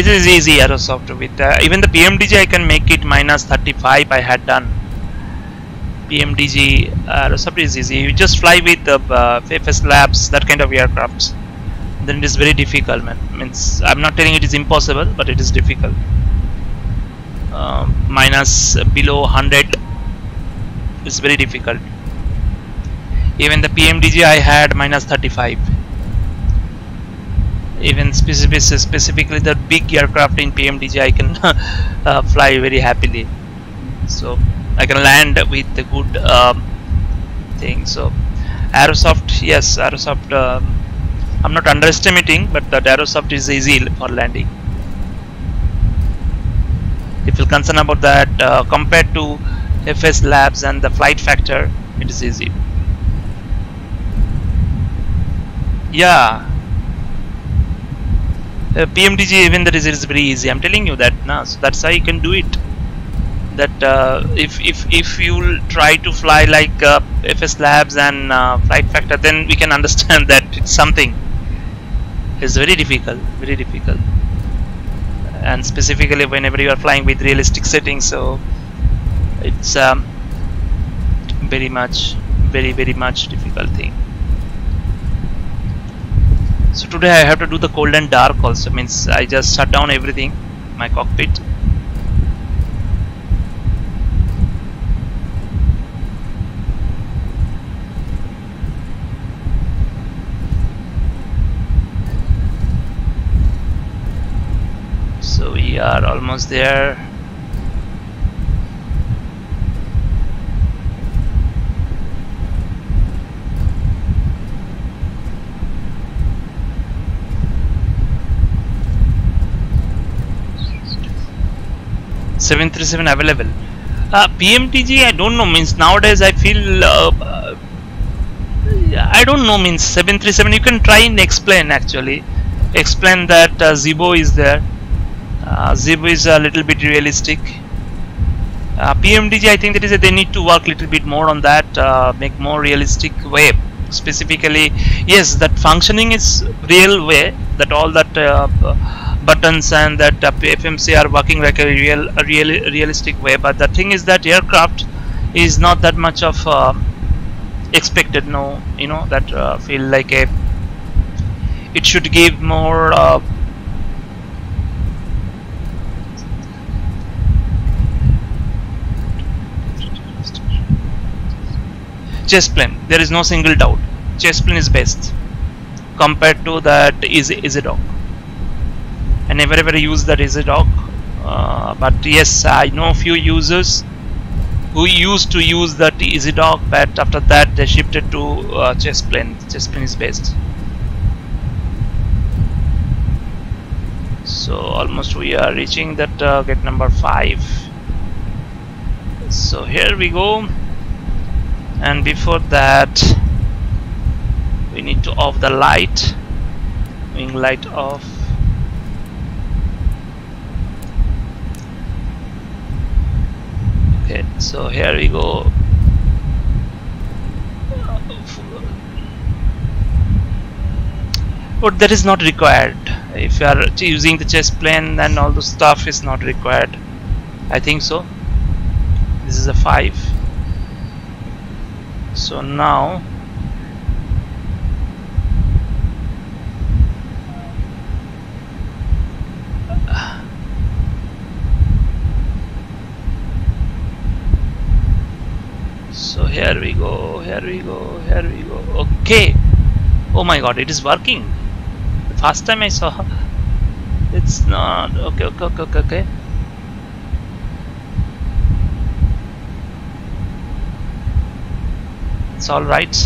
it is easy. Aerosoft with even the PMDG I can make it -35. I had done PMDG. Aerosoft is easy. You just fly with the FSLabs, that kind of aircrafts. Then it is very difficult, man. Means I'm not telling it is impossible, but it is difficult. Below 100 is very difficult. Even the PMDG I had -35. Even specifically the big aircraft in PMDG I can fly very happily. So I can land with a good thing. So Aerosoft, yes, Aerosoft. I'm not underestimating, but the Aerosoft is easy for landing. If you're concerned about that, compared to FSLabs and the flight factor, it is easy. Yeah, PMDG even that is very easy. I'm telling you that now. So that's how you can do it. That if you try to fly like FSLabs and flight factor, then we can understand that it's something. It's very difficult, and specifically whenever you are flying with realistic settings, so it's very much difficult thing. So today I have to do the cold and dark also, means I just shut down everything, my cockpit. So we are almost there. (737) available. PMTG, I don't know, means nowadays I feel I don't know, means 737 you can try and explain, actually explain that ZIBO is there. ZIBO is a little bit realistic. PMDG, I think that is they need to work a little bit more on that, make more realistic way. Specifically, yes, that functioning is real way, that all that buttons and that FMC are working like a realistic way. But the thing is that aircraft is not that much of expected. No, you know, that feel like a it should give more. Chest plane, there is no single doubt. Chest plane is best compared to that EasyDock. I never ever use that EasyDock, but yes, I know few users who used to use that EasyDock, but after that they shifted to chest plane. Chest plane is best. So almost we are reaching that gate number 5. So here we go. And before that we need to off the light, wing light off. Okay, so here we go. But that is not required. If you are using the chest plane, then all the stuff is not required, I think so. This is a 5. So now here we go, here we go, here we go. Okay. Oh my god, it is working. The first time I saw it's not. Okay. It's all right.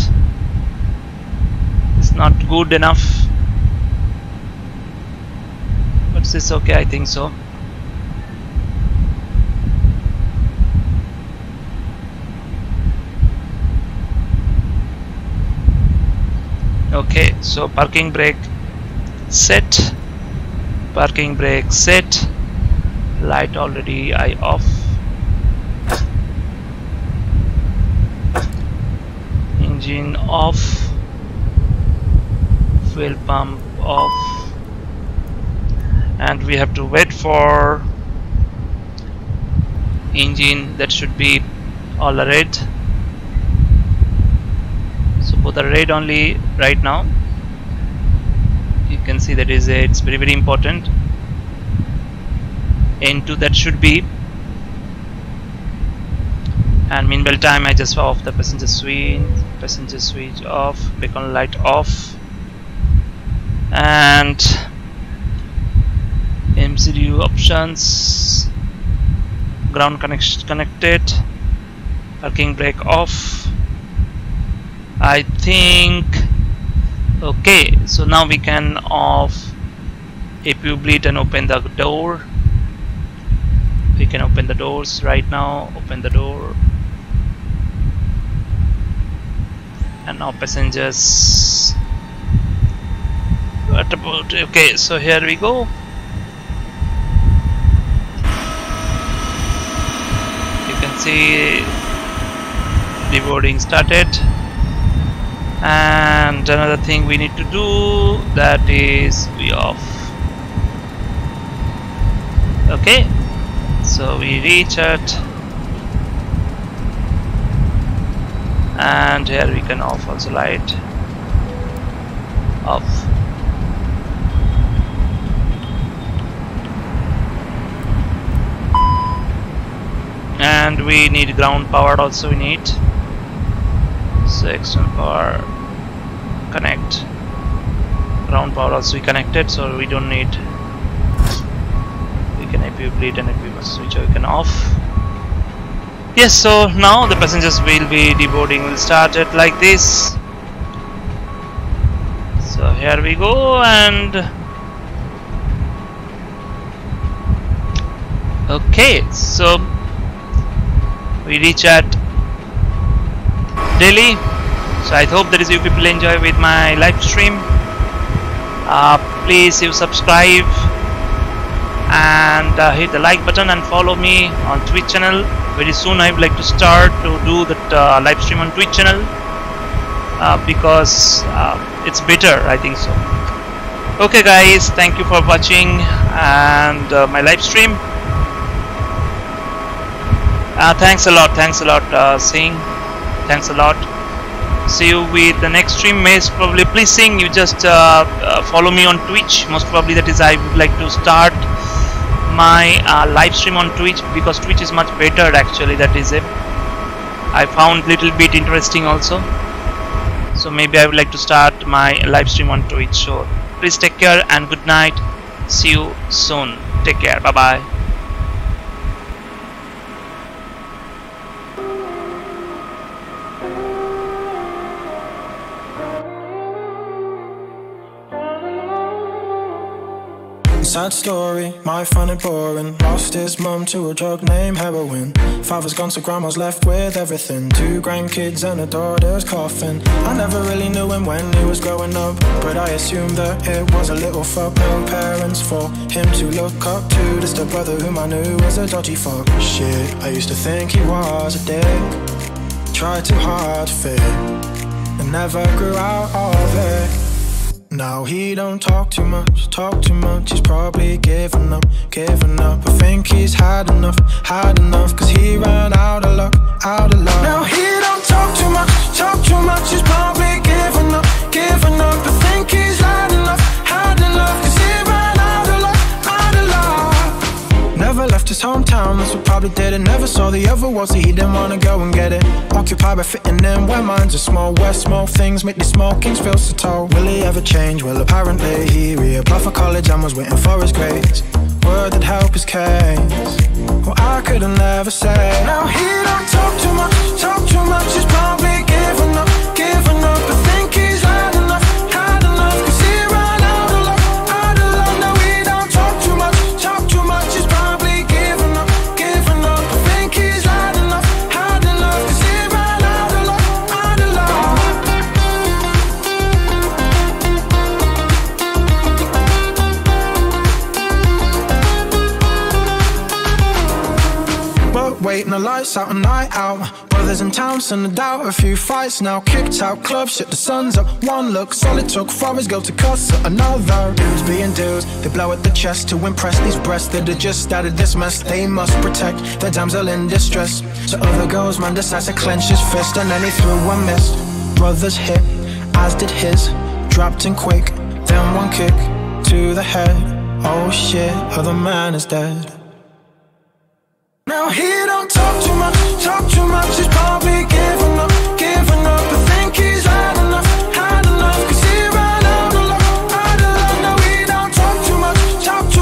It's not good enough, but it's okay, I think so. Okay, so parking brake set, parking brake set, light already I off. Engine off, fuel pump off, and we have to wait for engine. That should be all red. So both are red only right now. You can see that it's very important. N2 that should be. And meanwhile time I just off the passenger switch off, beacon light off, and MCU options, ground connected, parking brake off, I think. Okay, so now we can off APU bleed and open the door. We can open the doors right now. Open the door. And now passengers. What about? Okay, so here we go. You can see deboarding started. And another thing we need to do, that is we off. Okay, so we reach it. And here we can off also light off. and we need ground power also. We need so external power, connect ground power also we connected, so we don't need. We can, if we bleed and if we must switch, we can off. Yes, so now the passengers will be deboarding, will start it like this. So here we go, and okay, so we reach at Delhi. So I hope that you people enjoy with my live stream. Please you subscribe and hit the like button and follow me on Twitch channel. Very soon I would like to start to do that live stream on Twitch channel because it's better, I think so. Okay guys, thank you for watching and my live stream. Thanks a lot Singh, thanks a lot. See you with the next stream. Most probably, please Singh, you just follow me on Twitch. Most probably that is I would like to start my live stream on Twitch because Twitch is much better actually. That is it, I found little bit interesting also. So maybe I would like to start my live stream on Twitch. So please take care and good night. See you soon. Take care. Bye bye. Sad story, might find it boring. Lost his mum to a drug named heroin. Father's gone so grandma's left with everything. 2 grandkids and a daughter's coffin. I never really knew him when he was growing up, but I assumed that it was a little fuck. No parents for him to look up to. Just a brother whom I knew was a dodgy fuck. Shit, I used to think he was a dick. Tried too hard to fit and never grew out of it. Now he don't talk too much, he's probably giving up. I think he's had enough, cause he ran out of luck. Now he don't talk too much, he's probably giving up. I think he's had enough, cause he ran out of luck. Never left his hometown, that's what probably did it. Never saw the other world, so he didn't wanna go and get it. Occupied by fitting in where minds are small. Where small things make these small kings feel so tall. Will he ever change? Well, apparently he reapplied for college and was waiting for his grades. Word that help his case. Well, I couldn't never say. Now he don't talk too much, he's probably giving up. I think he's had enough, cause he ran out of luck. Now he don't talk too much, he's probably giving up. I think he's had enough, cause he ran out of luck. But waiting the lights out, a night out. Brothers in town, send a doubt. A few fights now, kicked out club, shit the sun's up. One look, solid took for his go to cuss at another. Dudes being dudes, they blow at the chest to impress these breasts that had just started this mess. They must protect their damsel in distress. So other girls, man decides to clench his fist, and then he threw a miss. Brothers hit, as did his, dropped in quick, then one kick to the head. Oh shit, other man is dead. Now he don't talk too much, he's probably giving up. I think he's had enough, cause he ran out of luck. Now he don't talk too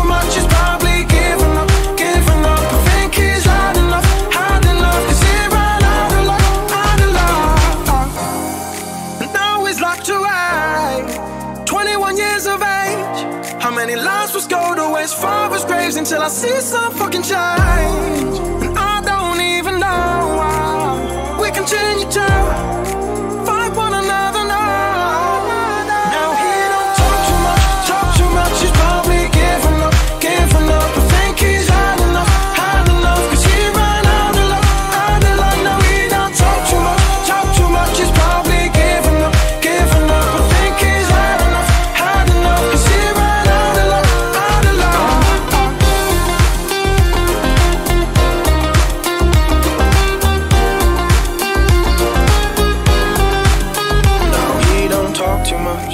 much, he's probably giving up. I think he's had enough, cause he ran out of luck. And now he's locked away, 21 years of age. How many lives was go to his father's graves until I see some fucking change? And I don't even know why we continue to fight one another now. Now he don't talk too much, he's probably giving up. I think he's had enough, cause he ran out of luck. Now he don't talk too much, he's probably giving up. I think he's had enough, cause he ran out of luck.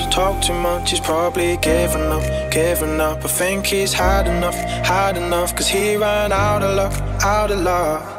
Talk too much, he's probably giving up. I think he's had enough, cause he ran out of luck.